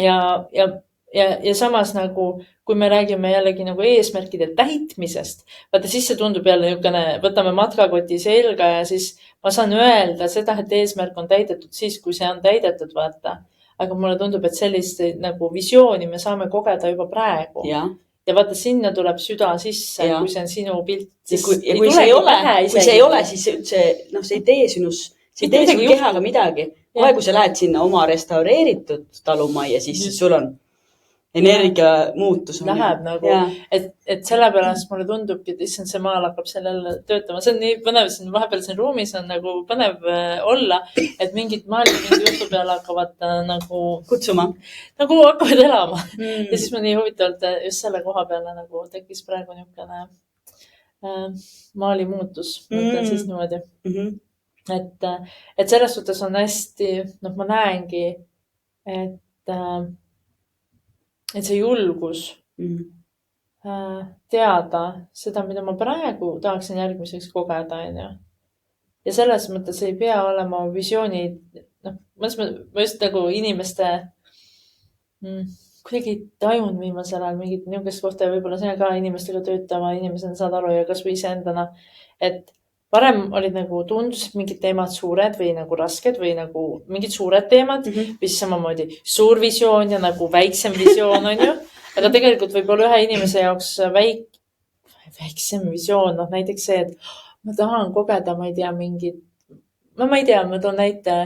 Ja samas nagu, kui me räägime jällegi nagu eesmärkide täitmisest, vaata siis see tundub jälle niukene, võtame matkakoti selga ja siis ma saan öelda seda, et eesmärk on täidetud siis, kui see on täidetud, vaata. Aga mulle tundub, et sellist nagu visiooni me saame kogeda juba praegu. Ja vaata, sinna tuleb süda sisse, kui see on sinu pilt. Ja kui see ei ole, siis see ei tee sinu kehaga midagi. Kohe, kui sa lähed sinna oma restaureeritud talumajja, siis sul on energia muutus. Läheb nagu, et sellepärast mulle tundubki, et issand, see maal hakkab sellele töötama. See on nii põnev, vahepeal siin ruumis on nagu põnev olla, et mingid maalid mingi jutu peale hakkavad nagu kutsuma. Nagu hakkavad elama. Ja siis ma nii huvitavalt just selle koha peale nagu tekkis praegu niukene maali muutus. Mõtlen siis niimoodi. Et selles suhtes on hästi, ma näengi, et see julgus teada seda, mida ma praegu tahaksin järgmiseks kogeda. Ja selles mõttes ei pea olema visiooni, ma just nagu inimeste kuidagi tajun viimasel ajal mingit niukest kohta ja võib-olla see ka inimestega töötava inimesena saad aru ja kas või iseendana, et varem olid nagu tundus mingid teemad suured või nagu rasked või nagu mingid suured teemad, mis samamoodi suur visioon ja nagu väiksem visioon on ju. Aga tegelikult võib-olla ühe inimese jaoks väiksem visioon, näiteks see, et ma tahan kogeda, ma ei tea, ma toon näite,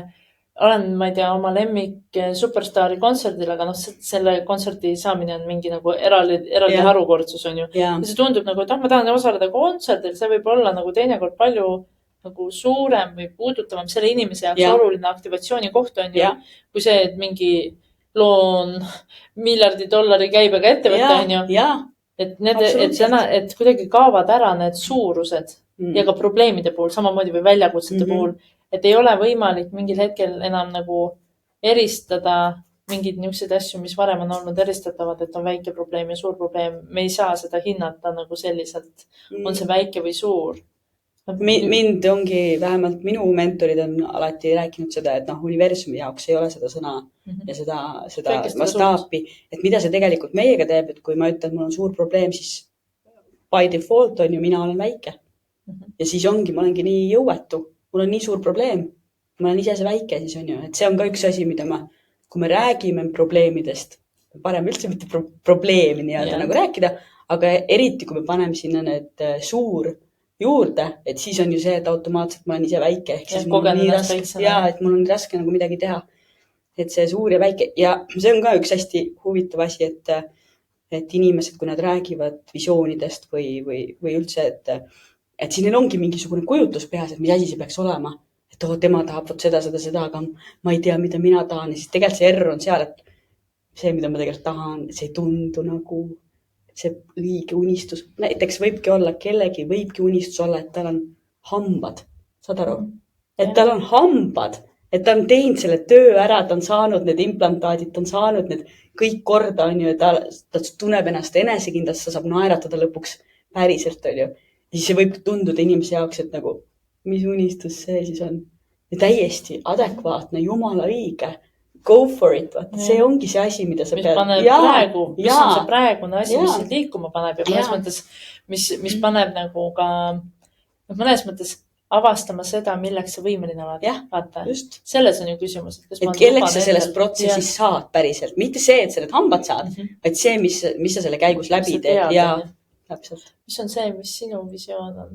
olen, ma ei tea, oma lemmik superstaari kontserdil, aga selle kontserti saamine on mingi nagu eraldi harukordsus on ju. Ja see tundub nagu, et ma tahan osaleda kontserdil, see võib olla nagu teinekord palju nagu suurem või puudutavam selle inimese jaoks Ja. oluline aktivatsiooni koht on ju, Ja. kui see, et mingi loon miljardi dollari käibega ettevõte on ju. ja. Et need, Absoluutselt. et kuidagi kaovad ära need suurused ja ka probleemide puhul, samamoodi või väljakutsete puhul, et ei ole võimalik mingil hetkel enam nagu eristada mingeid niisuguseid asju, mis varem on olnud eristatavad, et on väike probleem ja suur probleem. Me ei saa seda hinnata nagu selliselt, on see väike või suur. Mind ongi, vähemalt minu mentorid on alati rääkinud seda, et universumi jaoks ei ole seda sõna ja seda mastaapi, et mida see tegelikult meiega teeb, et kui ma ütlen, et mul on suur probleem, siis by default on ju, mina olen väike. Ja siis ongi, ma olengi nii jõuetu, mul on nii suur probleem, ma olen ise see väike siis on ju, et see on ka üks asi, mida kui me räägime probleemidest, parem üldse mitte probleemi nii-öelda nagu rääkida, aga eriti kui me paneme sinna need suur juurde, et siis on ju see, et automaatselt ma olen ise väike, ehk siis mul on nii raske, et mul on raske nagu midagi teha. Et see suur ja väike ja see on ka üks hästi huvitav asi, et inimesed, kui nad räägivad visioonidest või üldse, et siin neil ongi mingisugune kujutlus peas, et mis asi see peaks olema. Et tema tahab seda, aga ma ei tea, mida mina tahan. Ja siis tegelikult see error on seal, et see, mida ma tegelikult tahan, see ei tundu nagu see õige unistus. Näiteks võibki olla kellegi, võibki unistus olla, et tal on hambad. Saad aru? Et tal on hambad, et ta on teinud selle töö ära, ta on saanud need implantaadid, ta on saanud need kõik korda, on ju, ta tunneb ennast enesekindlast, ta saab naeratada lõpuks päriselt, on ju. Ja siis see võib tunduda inimese jaoks, et nagu, mis unistus see siis on. Ja täiesti adekvaatne, jumala õige. Go for it. See ongi see asi, mida sa pead. Mis on see praegune asi, mis sind liikuma paneb ja mõnes mõttes, mis paneb nagu ka mõnes mõttes avastama seda, milleks sa võimeline oled. Vaata, selles on ju küsimus. Et kelleks sa sellest protsessis saad päriselt. Mitte see, et sa need hambad saad, vaid see, mis sa selle käigus läbi teed. Täpselt. Mis on see, mis sinu visioon on?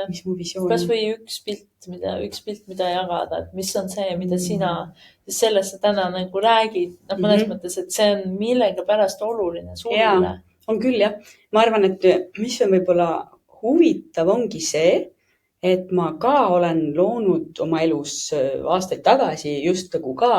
Mis mu visioon on? Kas või üks pilt, mida jagada, et mis on see, mida sina, sellest sa täna nagu räägid, mõnes mõttes, et see on millega pärast oluline sulle. On küll, jah. Ma arvan, et mis on võib-olla huvitav ongi see, et ma ka olen loonud oma elus aastaid tagasi just nagu ka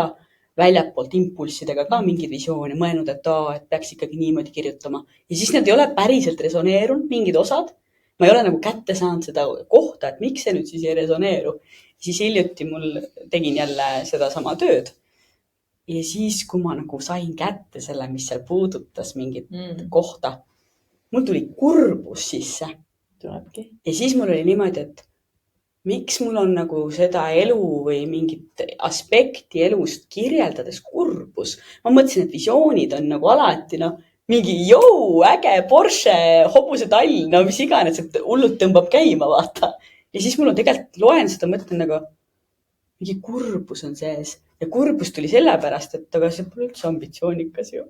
väljapoolt impulssidega ka mingid visioone, mõelnud, et peaks ikkagi niimoodi kirjutama. Ja siis need ei ole päriselt resoneerunud, mingid osad. Ma ei ole nagu kätte saanud seda kohta, et miks see nüüd siis ei resoneeru. Siis hiljuti tegin jälle seda sama tööd. Ja siis, kui ma nagu sain kätte selle, mis seal puudutas mingit kohta, mul tuli kurbus sisse. Tulebki. Ja siis mul oli niimoodi, et miks mul on nagu seda elu või mingit aspekti elust kirjeldades kurbus. Ma mõtlesin, et visioonid on nagu alati, mingi äge Porsche, hobuse tall, mis iganes, et hullult tõmbab käima, vaata. Ja siis mul on tegelikult, loen seda, mõtlen nagu, mingi kurbus on sees. Ja kurbus tuli sellepärast, et aga see pole üldse ambitsioonikas ju.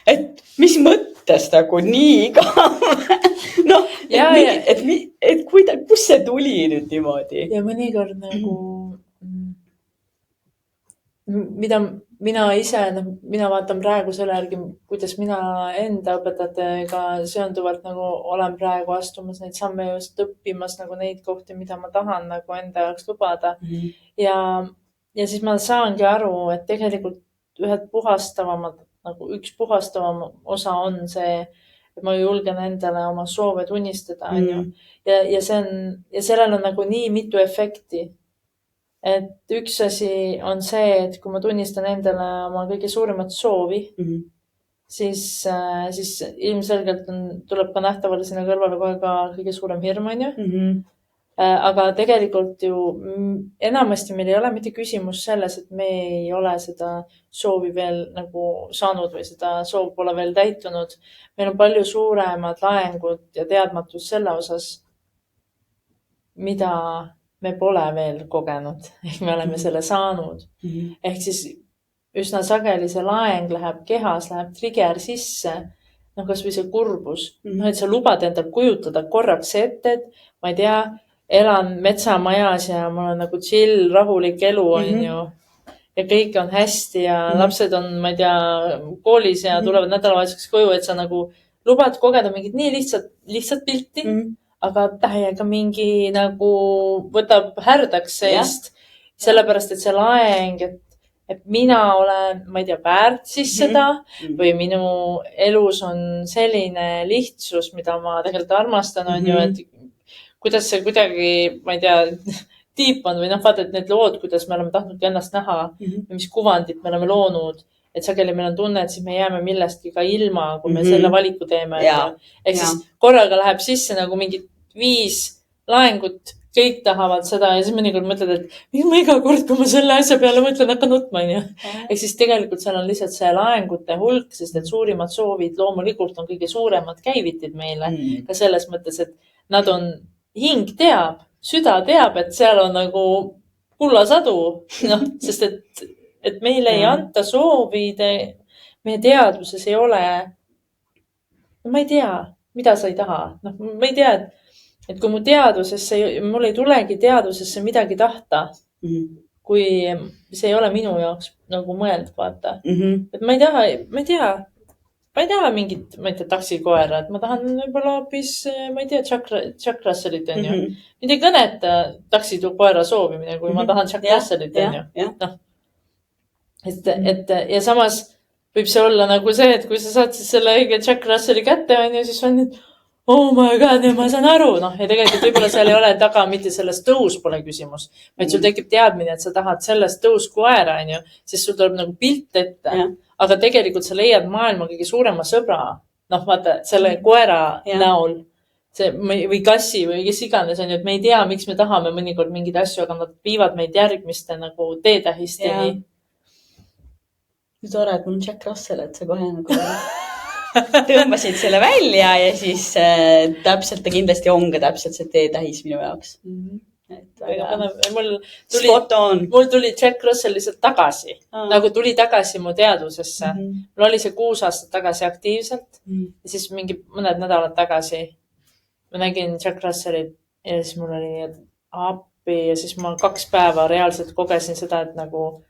Et mis mõttes nagu nii kus see tuli nüüd niimoodi? Ja mõnikord nagu, mida mina ise, mina vaatan praegu selle järgi, kuidas mina enda õpetajatega seonduvalt nagu olen praegu astumas neid samme just õppimas nagu neid kohti, mida ma tahan nagu enda jaoks lubada. Ja siis ma saangi aru, et tegelikult ühed puhastavamad, nagu üks puhastavam osa on see, et ma julgen endale oma soove tunnistada. Ja sellel on nagu nii mitu efekti. Et üks asi on see, et kui ma tunnistan endale oma kõige suurimat soovi, siis ilmselgelt tuleb ka nähtavale sinna kõrvale kohe ka kõige suurem hirm, on ju. Aga tegelikult ju enamasti meil ei ole mitte küsimus selles, et me ei ole seda soovi veel nagu saanud või seda soov pole veel täitunud. Meil on palju suuremad laengud ja teadmatus selle osas, mida me pole veel kogenud, ehk me oleme selle saanud. Ehk siis üsna sageli see laeng läheb kehas, läheb trigger sisse, kas või see kurbus. Et sa lubad endal kujutada korraks ette, et ma ei tea, elan metsamajas ja mul on nagu chill, rahulik elu, on ju. Ja kõik on hästi ja lapsed on, ma ei tea, koolis ja tulevad nädalavahetuseks koju, et sa nagu lubad kogeda mingit nii lihtsat pilti, aga täiega mingi nagu võtab härdaks seest, sellepärast, et see laeng, et mina olen, ma ei tea, väärt siis seda või minu elus on selline lihtsus, mida ma tegelikult armastan, on ju, et kuidas see kuidagi, ma ei tea, tiip on või noh, vaata, et need lood, kuidas me oleme tahtnud ennast näha ja mis kuvandit me oleme loonud, et sageli meil on tunne, et siis me jääme millestki ka ilma, kui me selle valiku teeme. Ehk siis korraga läheb sisse nagu mingid 5 laengut, kõik tahavad seda ja siis mõnikord mõtled, et ma iga kord, kui ma selle asja peale mõtlen, hakkan nutma. Ehk siis tegelikult seal on lihtsalt see laengute hulk, sest et suurimad soovid loomulikult on kõige suuremad käivitid meile. Ka selles mõttes, et nad on, hing teab, süda teab, et seal on nagu kullasadu, sest et meile ei anta soovi, meie teadvuses ei ole, ma ei tea, mida sa ei taha. Ma ei tea, et kui mu teadvusesse, mul ei tulegi teadvusesse midagi tahta, kui see ei ole minu jaoks nagu mõeld, vaata. Et ma ei taha mingit, ma ei tea, taksikoera, et ma tahan võib-olla hoopis, ma ei tea, Jack Russellit, on ju. Nüüd ei kõneta taksikoera soovimine, kui ma tahan Jack Russellit, on ju. Ja samas võib see olla nagu see, et kui sa saad siis selle õige Jack Russelli kätte, on ju, siis on nüüd, oh my god, ja ma saan aru. Ja tegelikult võib-olla seal ei ole taga mitte sellest tõus pole küsimus, vaid sul tekib teadmine, et sa tahad sellest tõuskoera, on ju, siis sul tuleb nagu pilt ette. Aga tegelikult sa leiad maailma kõige suurema sõbra, vaata, selle koera näol või kassi või kes iganes on ju, et me ei tea, miks me tahame mõnikord mingeid asju, aga nad viivad meid järgmiste nagu teetähisteni. Tore, et mul on Jack Russell, et sa kohe nagu tõmbasid selle välja ja siis täpselt ta kindlasti on ka täpselt see teetähis minu jaoks. Mul tuli Jack Russell lihtsalt tagasi, nagu tuli tagasi mu teadvusesse. Mul oli see 6 aastat tagasi aktiivselt ja siis mingi mõned nädalad tagasi ma nägin Jack Russellit ja siis mul oli appi ja siis ma 2 päeva reaalselt kogesin seda, et nagu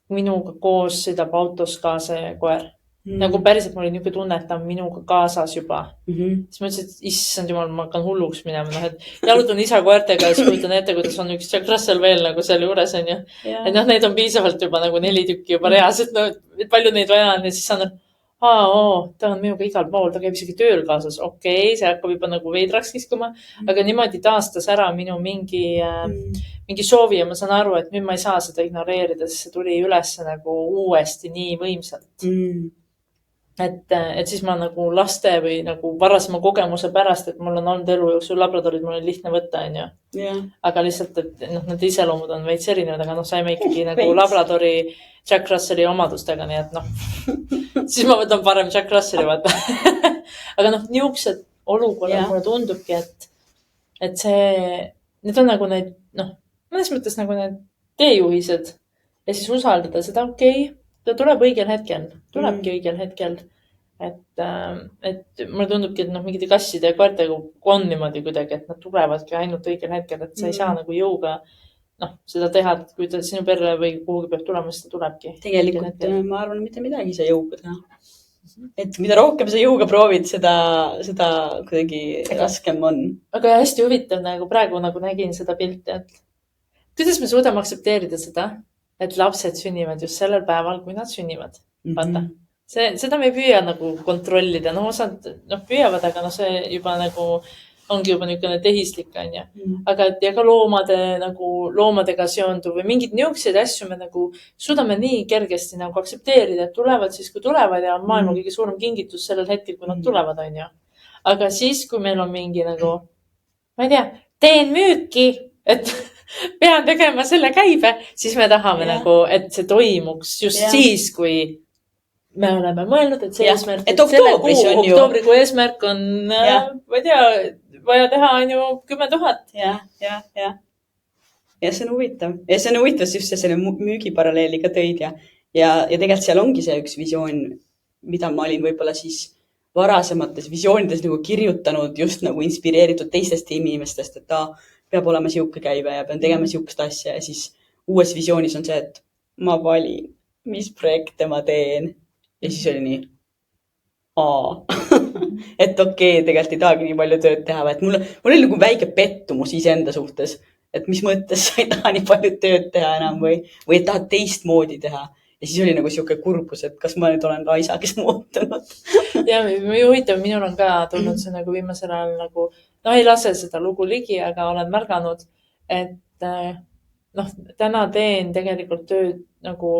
minuga koos sõidab autos ka see koer. Nagu päriselt mul oli niisugune tunne, et ta on minuga kaasas juba. Siis ma ütlesin, et issand jumal, ma hakkan hulluks minema. Et jalutan isa koertega ja siis kujutan ette, kuidas on üks Jack Russell veel nagu seal juures on ju. Et neid on piisavalt juba nagu 4 tükki juba reas, et palju neid vaja on ja siis saan, ta on minuga igal pool, ta käib isegi tööl kaasas. Okei, see hakkab juba nagu veidraks kiskuma, aga niimoodi taastas ära minu mingi soovi ja ma saan aru, et nüüd ma ei saa seda ignoreerida, sest see tuli üles nagu uuesti nii võimsalt. Et siis ma nagu laste või nagu varasema kogemuse pärast, et mul on olnud elu jooksul labradorid, mul on lihtne võtta, on ju. Aga lihtsalt, et need iseloomud on veits erinevad, aga saime ikkagi nagu labradori Jack Russelli omadustega, nii et siis ma võtan parem Jack Russelli, vaata. Aga niisugused olukorrad mulle tundubki, et need on nagu need, mõnes mõttes nagu need teejuhised ja siis usaldada seda, okei. Ta tuleb õigel hetkel, tulebki õigel hetkel, et mulle tundubki, et mingide kasside ja koertega on niimoodi kuidagi, et nad tulevadki ainult õigel hetkel, et sa ei saa nagu jõuga seda teha, et kui ta sinu perre või kuhugi peab tulema, siis ta tulebki. Tegelikult ma arvan, mitte midagi sa jõuga teha. Et mida rohkem sa jõuga proovid, seda kuidagi raskem on. Aga hästi huvitav nagu praegu nagu nägin seda pilti, et kuidas me suudame aktsepteerida seda, et lapsed sünnivad just sellel päeval, kui nad sünnivad. Vaata. Seda me ei püüa nagu kontrollida. Osad püüavad, aga see juba nagu ongi juba niisugune tehislik, on ju. Aga ja ka loomadega seonduv või mingid niisuguseid asju me nagu suudame nii kergesti nagu aktsepteerida, et tulevad siis, kui tulevad ja on maailma kõige suurem kingitus sellel hetkel, kui nad tulevad, on ju. Aga siis, kui meil on mingi nagu, ma ei tea, teen müüki, et pean tegema selle käibe, siis me tahame nagu, et see toimuks just siis, kui me oleme mõelnud, et see eesmärk, et oktoobrikuu eesmärk on, ma ei tea, vaja teha on ju 10 000. Ja see on huvitav. Ja see on huvitav, just selle müügiparalleeli ka tõid ja tegelikult seal ongi see üks visioon, mida ma olin võib-olla siis varasemates visioonides nagu kirjutanud just nagu inspireeritud teistest inimestest, et peab olema siuke käive ja pean tegema siukest asja ja siis uues visioonis on see, et ma valin, mis projekte ma teen ja siis oli nii et okei, tegelikult ei tahagi nii palju tööd teha, et mul oli nagu väike pettumus iseenda suhtes, et mis mõttes sa ei taha nii palju tööd teha enam või et tahad teistmoodi teha. Ja siis oli nagu siuke kurbus, et kas ma nüüd olen ka isa, kes muutunud. Ja huvitav, minul on ka tulnud see nagu viimasel ajal nagu, ei lase seda lugu ligi, aga olen märganud, et täna teen tegelikult tööd nagu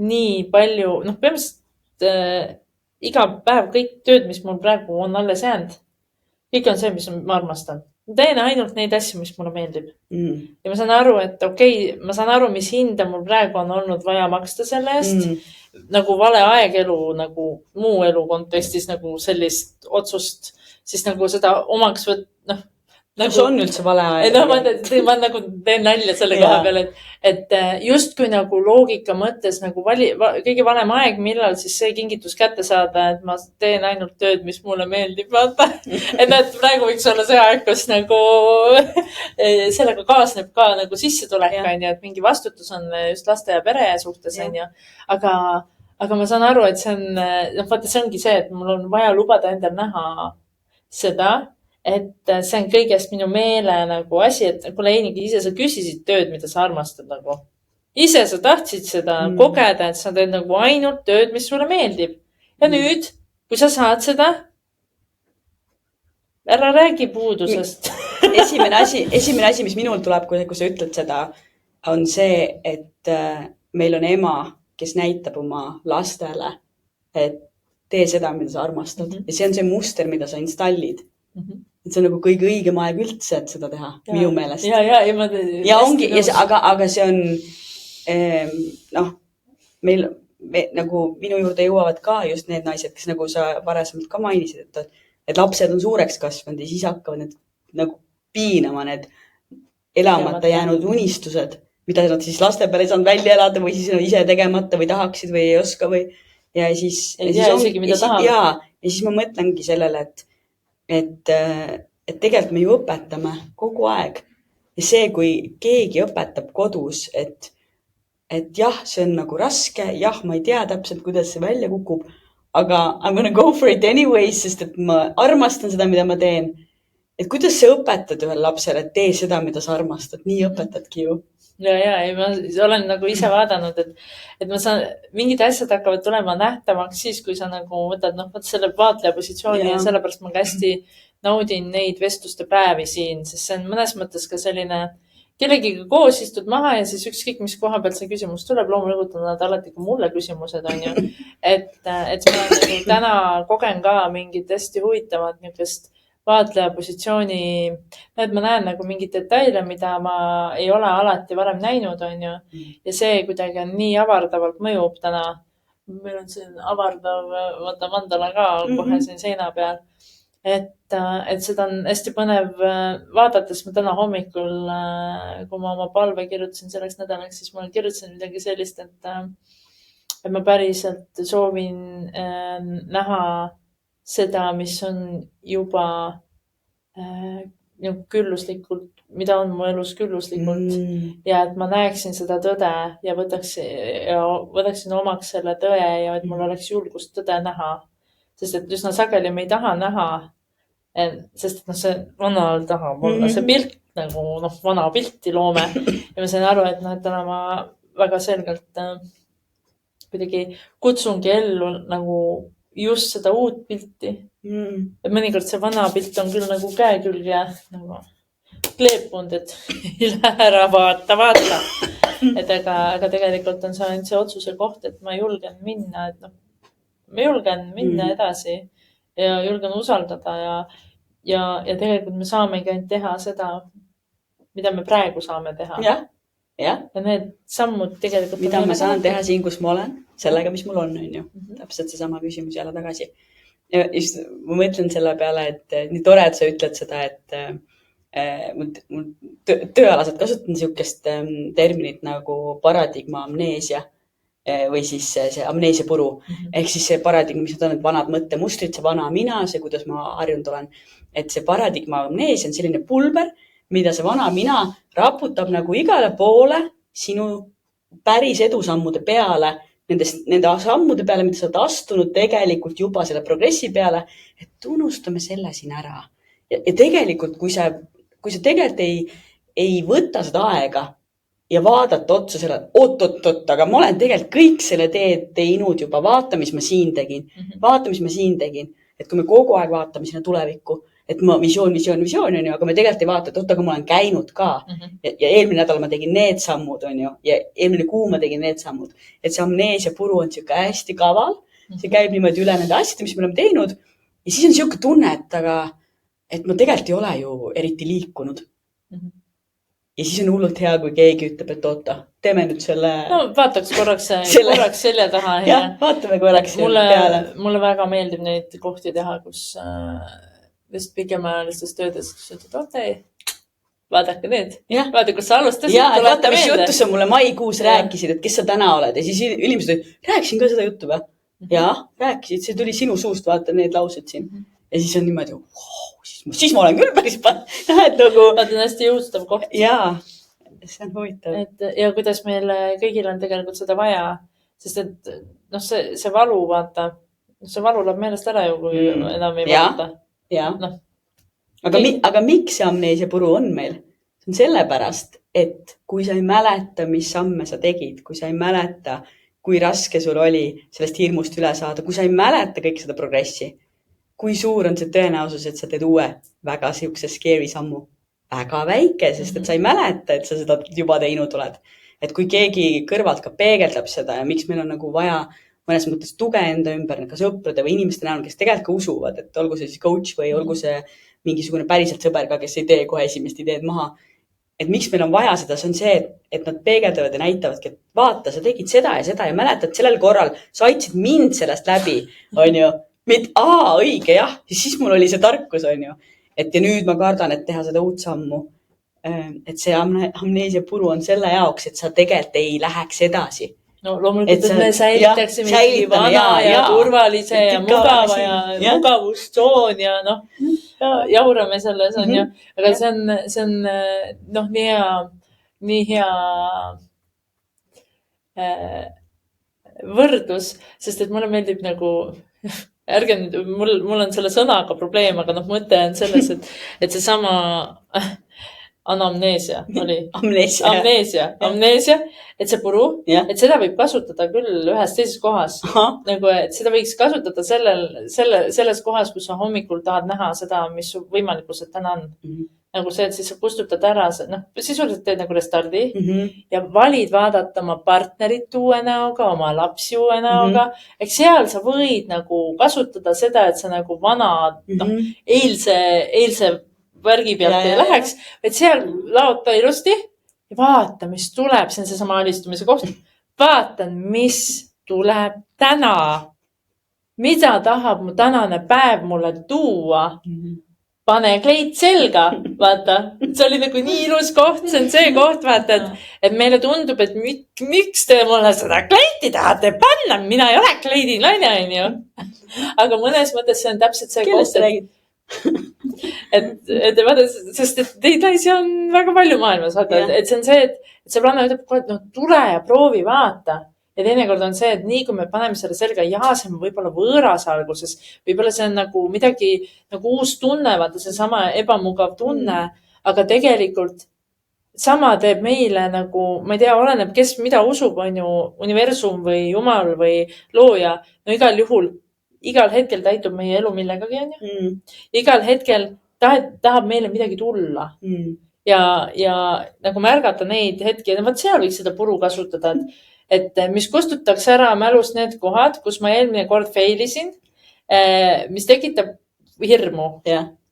nii palju, põhimõtteliselt iga päev kõik tööd, mis mul praegu on alles jäänud. Kõik on see, mis ma armastan. Ma teen ainult neid asju, mis mulle meeldib. Ja ma saan aru, et ma saan aru, mis hinda mul praegu on olnud vaja maksta selle eest. Nagu vale aegelu, nagu muu elu kontekstis nagu sellist otsust, siis nagu seda omaks Nagu, see on üldse vale aeg. Ma nagu teen nalja selle koha peal, et justkui nagu loogika mõttes nagu kõige valem aeg, millal siis see kingitus kätte saada, et ma teen ainult tööd, mis mulle meeldib. Vaata. Et praegu võiks olla see aeg, kus nagu sellega kaasneb ka nagu sissetulek, et mingi vastutus on just laste ja pere suhtes. Aga ma saan aru, et see on, vaata, see ongi see, et mul on vaja lubada endal näha seda, et see on kõigest minu meele nagu asi, et kuule Einigi, ise sa küsisid tööd, mida sa armastad nagu. Ise sa tahtsid seda kogeda, et sa teed nagu ainult tööd, mis sulle meeldib. Ja nüüd, kui sa saad seda, ära räägi puudusest. Esimene asi, mis minul tuleb, kui sa ütled seda, on see, et meil on ema, kes näitab oma lastele, et tee seda, mida sa armastad. Ja see on see muster, mida sa installid. Et see on nagu kõige õigem aeg üldse, et seda teha, minu meelest. Ja ongi, aga see on, meil nagu minu juurde jõuavad ka just need naised, kes nagu sa varasemalt ka mainisid, et lapsed on suureks kasvanud ja siis hakkavad need nagu piinama need elamata jäänud unistused, mida nad siis laste peale ei saanud välja elada või siis on ise tegemata või tahaksid või ei oska või. Ja siis ma mõtlengi sellele, et tegelikult me ju õpetame kogu aeg. Ja see, kui keegi õpetab kodus, et jah, see on nagu raske, jah, ma ei tea täpselt, kuidas see välja kukub, aga I'm gonna go for it anyways, sest et ma armastan seda, mida ma teen. Et kuidas sa õpetad ühel lapsele, et tee seda, mida sa armastad, nii õpetadki ju. Ma olen nagu ise vaadanud, et ma saan, mingid asjad hakkavad tulema nähtavaks siis, kui sa nagu võtad selle vaatleja positsiooni ja sellepärast ma hästi naudin neid vestluste päevi siin, sest see on mõnes mõttes ka selline kellegiga koos istud maha ja siis ükskõik, mis koha pealt see küsimus tuleb, loomulikult on nad alati ka mulle küsimused, on ju. Et ma nagu täna kogen ka mingit hästi huvitavat niukest vaatleja positsiooni, et ma näen nagu mingid detaile, mida ma ei ole alati varem näinud, on ju. Ja see kuidagi on nii avardavalt mõjub täna. Meil on siin avardav mandala ka kohe siin seina peal. Et seda on hästi põnev vaadates. Ma täna hommikul, kui ma oma palve kirjutasin selleks nädalaks, siis ma kirjutasin midagi sellist, et ma päriselt soovin näha seda, mis on juba külluslikult, mida on mu elus külluslikult ja et ma näeksin seda tõde ja võtaksin omaks selle tõe ja et mul oleks julgust tõde näha. Sest et üsna sageli me ei taha näha, sest et see vanal tahab olla see pilt, nagu vana pilti loome ja ma sain aru, et täna ma väga selgelt kuidagi kutsungi ellu nagu just seda uut pilti. Et mõnikord see vana pilt on küll nagu käe külge nagu kleepunud, et ei lähe ära vaata. Et aga tegelikult on see ainult see otsuse koht, et ma julgen minna, ma julgen minna edasi ja julgen usaldada ja tegelikult me saamegi ainult teha seda, mida me praegu saame teha. Ja need sammud tegelikult... Mida ma saan teha siin, kus ma olen, sellega, mis mul on ju. Täpselt seesama küsimus jälle tagasi. Ja just, ma mõtlen selle peale, et nii tore, et sa ütled seda, et tööalaselt kasutan niisugust terminit nagu paradigma amneesia või siis see amneesiapuru. Ehk siis see paradigma, mis on need vanad mõttemustrid, see vana mina, see, kuidas ma harjunud olen. Et see paradigma amneesia on selline pulber, mida see vana mina raputab nagu igale poole sinu päris edusammude peale nende sammude peale, mida sa oled astunud tegelikult juba selle progressi peale, et unustame selle siin ära. Ja tegelikult, kui sa tegelikult ei võta seda aega ja vaadata otsa selle, oot, aga ma olen tegelikult kõik selle teinud juba, vaata, mis ma siin tegin. Vaata, mis ma siin tegin. Et kui me kogu aeg vaatame sinna tulevikku, et ma visioon on ju, aga me tegelikult ei vaata, et oot, aga ma olen käinud ka. Ja eelmine nädal ma tegin need sammud, on ju, ja eelmine kuu ma tegin need sammud. Et see amneesia puru on siuke hästi kaval. See käib niimoodi üle nende asjade, mis me oleme teinud. Ja siis on siuke tunne, et ma tegelikult ei ole ju eriti liikunud. Ja siis on hullult hea, kui keegi ütleb, et oota, teeme nüüd selle... No vaataks korraks selja taha. Ja, vaatame korraks peale. Mulle väga meeldib neid kohti teha, kus just pikemaajalistes töödes, kus ütled, ootei, vaadake need. Vaata, kus sa alustasid. Ja, et vaata, mis juttu sa mulle maikuus rääkisid, et kes sa täna oled. Ja siis inimesed ütlesid, rääkisin ka seda juttu või? Ja, rääkisid, see tuli sinu suust, vaata need laused siin. Ja siis on niimoodi, siis ma olen küll päris Vaata, on hästi jõustav koht. Jaa, see on huvitav. Ja kuidas meil kõigil on tegelikult seda vaja, sest et see valu, vaata, see valu läheb meelest ära ju, kui enam ei vaata. Jaa. Aga miks see amneesia puru on meil? See on sellepärast, et kui sa ei mäleta, mis samme sa tegid, kui sa ei mäleta, kui raske sul oli sellest hirmust üle saada, kui sa ei mäleta kõik seda progressi, kui suur on see tõenäosus, et sa teed uue väga siukse scary sammu? Väga väike, sest et sa ei mäleta, et sa seda juba teinud oled. Et kui keegi kõrvalt ka peegeldab seda ja miks meil on nagu vaja mõnes mõttes tuge enda ümber, ka sõprade või inimeste näol, kes tegelikult ka usuvad, et olgu see siis coach või olgu see mingisugune päriselt sõber ka, kes ei tee kohe esimest ideed maha. Et miks meil on vaja seda, see on see, et nad peegeldavad ja näitavadki, et vaata, sa tegid seda ja mäletad sellel korral, sa aitasid mind sellest läbi, on ju. Õige, jah, siis mul oli see tarkus, on ju. Et ja nüüd ma kardan, et teha seda uut sammu. Et see amneesia puru on selle jaoks, et sa tegelikult ei läheks edasi. No loomulikult, et me säilitaksime vana ja turvalise ja mugava ja mugavustsoon ja jaurame selles, on ju. Aga see on nii hea võrdlus, sest et mulle meeldib nagu... Ärge nüüd, mul on selle sõnaga probleem, aga mõte on selles, et see sama anamneesia oli. Amneesia, et see puru, et seda võib kasutada küll ühes teises kohas. Nagu, et seda võiks kasutada selles kohas, kus sa hommikul tahad näha seda, mis su võimalikkus täna on. Nagu see, et siis sa kustutad ära, sisuliselt teed nagu restardi ja valid vaadata oma partnerit uue näoga, oma lapsi uue näoga. Eks seal sa võid nagu kasutada seda, et sa nagu vana eilse värgi pealt ei läheks, et seal laota ilusti ja vaata, mis tuleb, see on see sama alistumise koht. Vaatan, mis tuleb täna. Mida tahab mu tänane päev mulle tuua? Pane kleit selga, vaata. See oli nagu nii ilus koht, see on see koht, vaata, et meile tundub, et miks te mulle seda kleiti tahate panna, mina ei ole kleidinaine, on ju. Aga mõnes mõttes see on täpselt see koht, et vaata, sest et neid naisi on väga palju maailmas, vaata, et see on see, et see planne ütleb, et tule ja proovi vaata. Ja teinekord on see, et nii kui me paneme selle selga, see on võib-olla võõras alguses, võib-olla see on nagu midagi nagu uus tunne, vaata see sama ebamugav tunne, aga tegelikult sama teeb meile nagu, ma ei tea, oleneb, kes mida usub, on ju, universum või jumal või looja. No igal juhul, igal hetkel täitub meie elu millegagi, on ju. Igal hetkel tahab meile midagi tulla. Ja nagu märgata neid hetki, ja seal võiks seda puru kasutada, et mis kustutaks ära mälust need kohad, kus ma eelmine kord failisin, mis tekitab hirmu.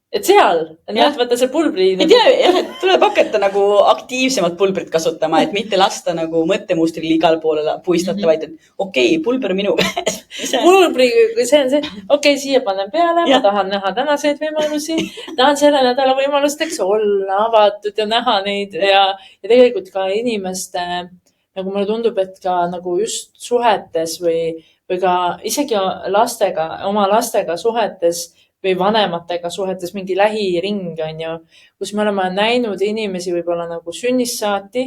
Et seal, vaata see pulbri. Ei tea, et tuleb hakata nagu aktiivsemat pulbrit kasutama, et mitte lasta nagu mõttemustril igal poole puistata, vaid et okei, pulber minu käes. Pulbri, see on see, siia panen peale, ma tahan näha tänaseid võimalusi, tahan selle nädala võimalusteks olla avatud ja näha neid ja tegelikult ka inimeste nagu mulle tundub, et ka nagu just suhetes või ka isegi oma lastega suhetes või vanematega suhetes mingi lähiring, on ju, kus me oleme näinud inimesi võib-olla nagu sünnist saati,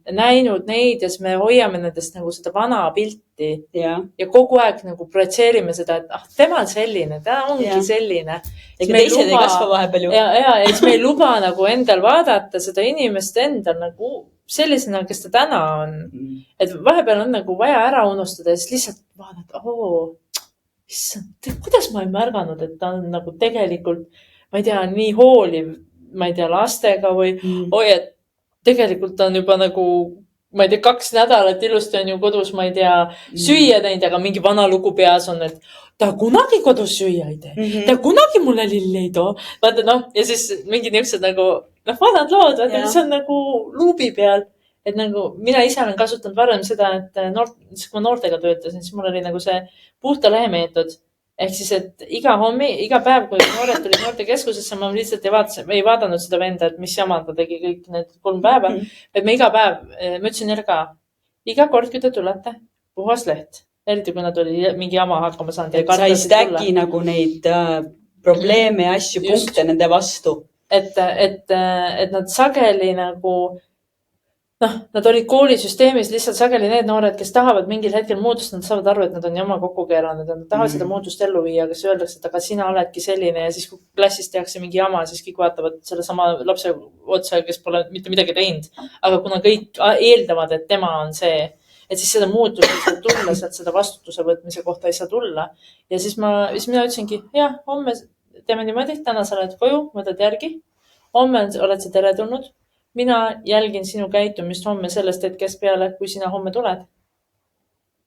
näinud neid ja siis me hoiame nendest nagu seda vana pilti ja kogu aeg nagu projitseerime seda, et tema on selline, ta ongi selline. Ega teised ei kasva vahepeal ju. Ja siis me ei luba nagu endal vaadata seda inimest endal nagu sellisena, kes ta täna on. Et vahepeal on nagu vaja ära unustada ja siis lihtsalt vaadata, kuidas ma ei märganud, et ta on nagu tegelikult, ma ei tea, nii hooliv, ma ei tea, lastega või et tegelikult on juba nagu, ma ei tea, 2 nädalat ilusti on ju kodus, ma ei tea, süüa teinud, aga mingi vana lugu peas on, et ta kunagi kodus süüa ei tee. Ta kunagi mulle lilli ei too. Vaata, ja siis mingi niisugused nagu, vanad lood, mis on nagu luubi peal. Et nagu mina ise olen kasutanud varem seda, et kui ma noortega töötasin, siis mul oli nagu see puhta lehe meetod. Ehk siis, et iga päev, kui noored tulid noortekeskusesse, ma lihtsalt ei vaadanud seda venda, et mis jama ta tegi kõik need 3 päeva. Et me iga päev, ma ütlesin neile ka, iga kord, kui te tulete, puhas leht. Eriti, kui nad oli mingi jama hakkama saanud. Et sa ei stäki nagu neid probleeme ja asju, punkte nende vastu. Et nad sageli nagu, nad olid koolisüsteemis lihtsalt sageli need noored, kes tahavad mingil hetkel muutust, nad saavad aru, et nad on jama kokku keeranud ja nad tahavad seda muutust ellu viia, aga siis öeldakse, et aga sina oledki selline ja siis kui klassis tehakse mingi jama, siis kõik vaatavad selle sama lapse otsa, kes pole mitte midagi teinud. Aga kuna kõik eeldavad, et tema on see, et siis seda muutust ei saa tulla, sealt seda vastutuse võtmise kohta ei saa tulla. Ja siis mina ütlesingi, homme teeme niimoodi, täna sa oled koju, võtad järgi, homme oled sa teretulnud. Mina jälgin sinu käitumist homme sellest hetkest peale, kui sina homme tuled.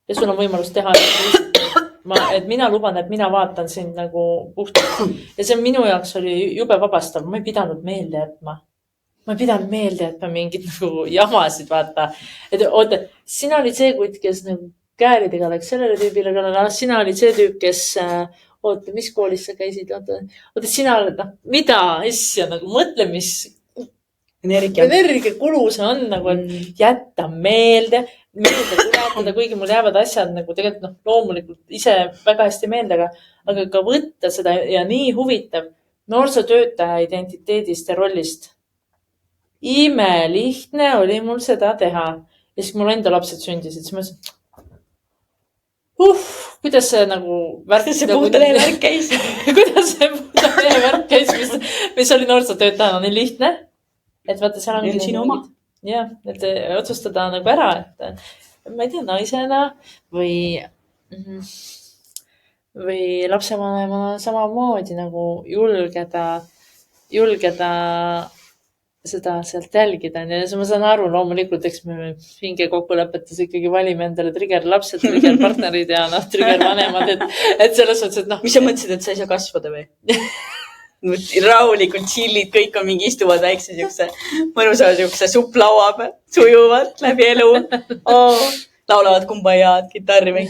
Ja sul on võimalus teha, et mina luban, et mina vaatan sind nagu puhtalt. Ja see minu jaoks oli jube vabastav. Ma ei pidanud meelde jätma. Ma ei pidanud meelde jätma mingid nagu jamasid, vaata. Et oota, sina olid see kuid, kes nagu kääridega läks sellele tüübile, sina olid see tüüp, kes mis koolis sa käisid? Oota, sina oled, mida asja, nagu mõtle, mis energiakulu see on nagu, et jätta meelde tuletada, kuigi mul jäävad asjad nagu tegelikult loomulikult ise väga hästi meelde, aga ka võtta seda ja nii huvitav noorsootöötaja identiteedist ja rollist. Imelihtne oli mul seda teha. Ja siis mul enda lapsed sündisid, siis ma ütlesin, kuidas see nagu kuidas see puhtale värk käis? Kuidas see puhtale värk käis, mis oli noorsootöötajana nii lihtne? Et vaata, seal ongi sinu oma. Jah, et otsustada nagu ära, et ma ei tea, naisena või lapsevanemana samamoodi nagu julgeda seda sealt jälgida. Ja ma saan aru, loomulikult, eks me hinge kokkulepetes ikkagi valime endale trigger lapsed, trigger partnerid ja trigger vanemad, et selles mõttes, et Mis sa mõtlesid, et sa ei saa kasvada või? Rahulikult chillid, kõik on mingi istuvad väikse mõnusa supplaua peal, sujuvad läbi elu. Laulavad kumbajaad, kitarri mäng.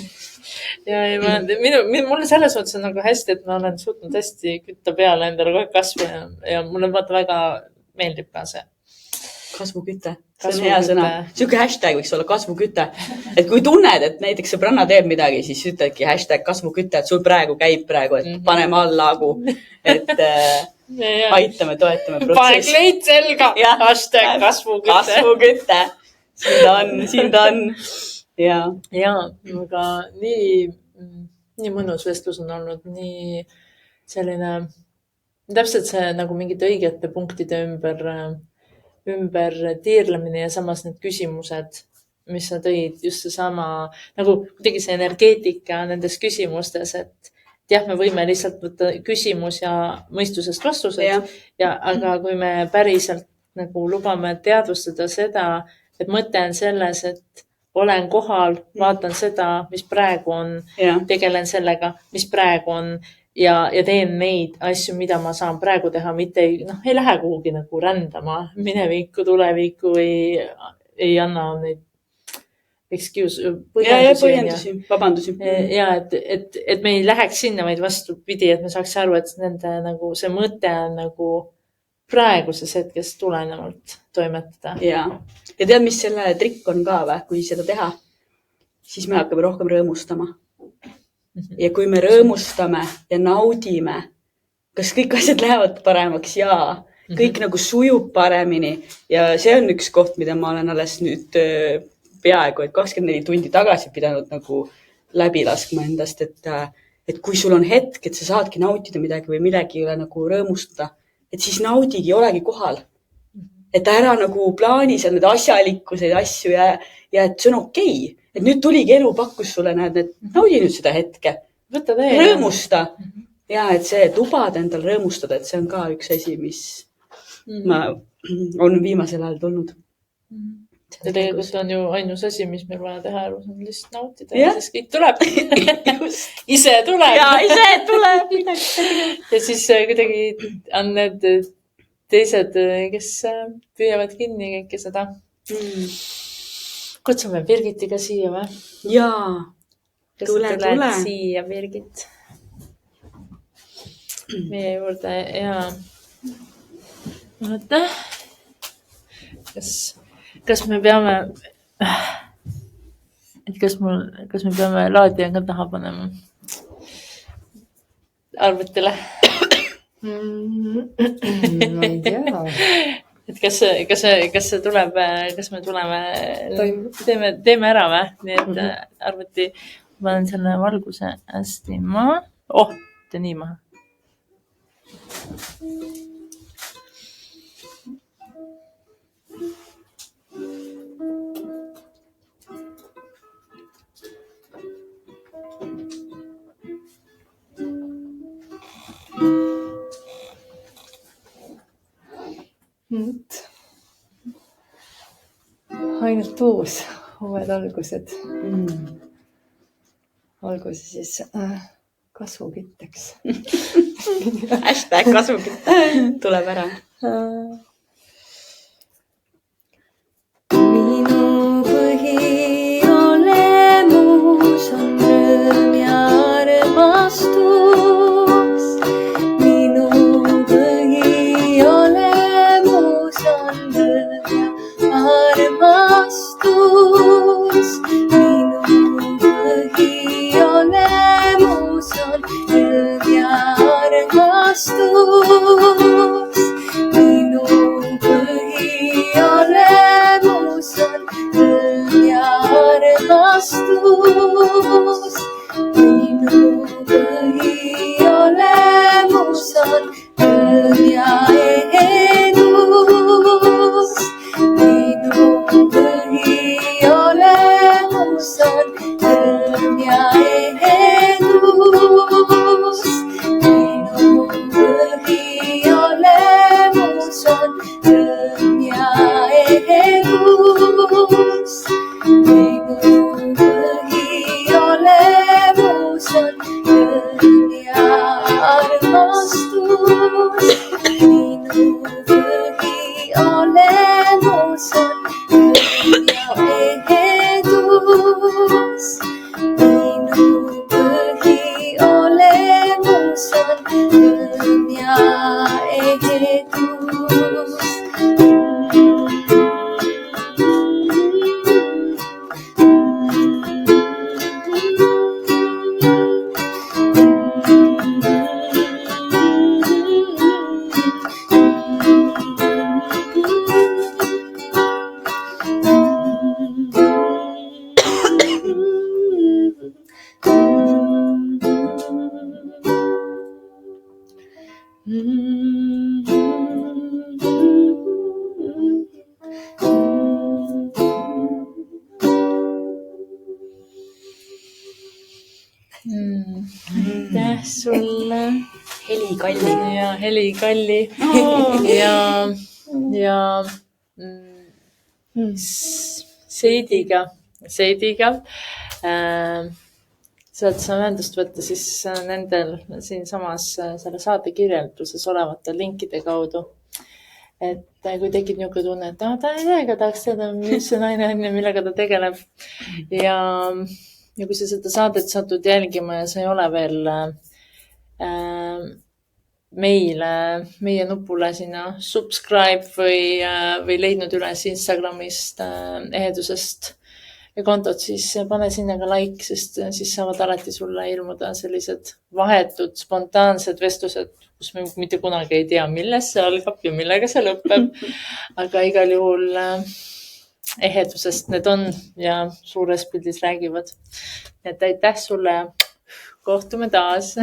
Ja mulle selles mõttes on nagu hästi, et ma olen suutnud hästi kütta peale endale kogu kasvu ja mulle väga meeldib ka see. Kasvuküte. See on hea sõna. Siuke hashtag võiks olla kasvuküte. Et kui tunned, et näiteks sõbranna teeb midagi, siis ütledki hashtag kasvuküte, et sul praegu käib praegu, et paneme allagu, et aitame, toetame protsessi. Pane kleit selga. Hashtag kasvuküte. Kasvuküte. Siin ta on. Ja, aga nii mõnus vestlus on olnud, nii selline, täpselt see nagu mingite õigete punktide ümber tiirlemine ja samas need küsimused, mis sa tõid, just see sama, nagu kuidagi see energeetika nendes küsimustes, et jah, me võime lihtsalt võtta küsimus ja mõistusest vastused, aga kui me päriselt nagu lubame teadvustada seda, et mõte on selles, et olen kohal, vaatan seda, mis praegu on, tegelen sellega, mis praegu on ja teen neid asju, mida ma saan praegu teha, mitte ei lähe kuhugi nagu rändama minevikku, tulevikku või ei anna neid põhjendusi, vabandusi. Ja, et me ei läheks sinna, vaid vastupidi, et me saaks aru, et nende nagu see mõte on nagu praeguses hetkes tulenevalt toimetada. Ja tead, mis selle trikk on ka või, kui seda teha, siis me hakkame rohkem rõõmustama. Ja kui me rõõmustame ja naudime kas kõik asjad lähevad paremaks? Jaa. Kõik nagu sujub paremini ja see on üks koht, mida ma olen alles nüüd peaaegu, et 24 tundi tagasi pidanud nagu läbi laskma endast, et kui sul on hetk, et sa saadki nautida midagi või midagi üle nagu rõõmustada, et siis naudigi, olegi kohal. Et ära nagu plaani seal need asjalikkuseid asju ja et see on okei. Et nüüd tuligi elu pakkus sulle, näed, et naudi nüüd seda hetke. Rõõmusta. Ja et see lubada endal rõõmustada, et see on ka üks asi, mis on viimasel ajal tulnud. Ja tegelikult on ju ainus asi, mis meil vaja teha elus on lihtsalt nautida ja siis kõik tuleb. Ise tuleb. Ja ise tuleb. Ja siis kuidagi on need teised, kes püüavad kinni kõike seda. Kutsume Birgitiga siia või? Jaa. Tule. Siia, Birgit. Meie juurde ja oota. Kas me peame kas me peame laadija ka taha panema arvutile? Ma ei tea. Et kas see tuleb, kas me tuleme, teeme ära või? Nii et arvuti, panen selle valguse hästi maha. Tee nii maha. Ainult uus, uued algused. Olgu see siis kasvukitteks. Hashtag kasvukitt tuleb ära. Minu põhiolemus on rõõm ja armastus. Minu põhiolemus on rõõm ja armastus. Minu põhiolemus on rõõm ja armastus. Minu põhiolemus on rõõm ja armastus. Minu põhiolemus on rõõm ja ehedus. Minu põhiolemus on rõõm ja ehedus. Minu põhiolemus on rõõm ja ehedus. Minu põhiolemus on rõõm ja armastus. Minu põhiolemus on rõõm ja ehedus. Minu põhiolemus on rõõm ja ehedus. Aitäh sulle. Heli Kalli. Ja Heli Kalli. Ja Seidiga. Sealt saa ühendust võtta siis nendel siin samas selle saate kirjelduses olevate linkide kaudu. Et kui tekib niisugune tunne, et ta ei tea, ega tahaks teada, mis see naine on ja millega ta tegeleb. Ja kui sa seda saadet satud jälgima ja sa ei ole veel meie nupule sinna subscribe või leidnud üles Instagramist ehedusest kontot, siis pane sinna ka like, sest siis saavad alati sulle ilmuda sellised vahetud, spontaansed vestlused, kus me mitte kunagi ei tea, millest see algab ja millega see lõpeb. Aga igal juhul ehedusest need on ja suures pildis räägivad. Et aitäh sulle. Kohtume taas.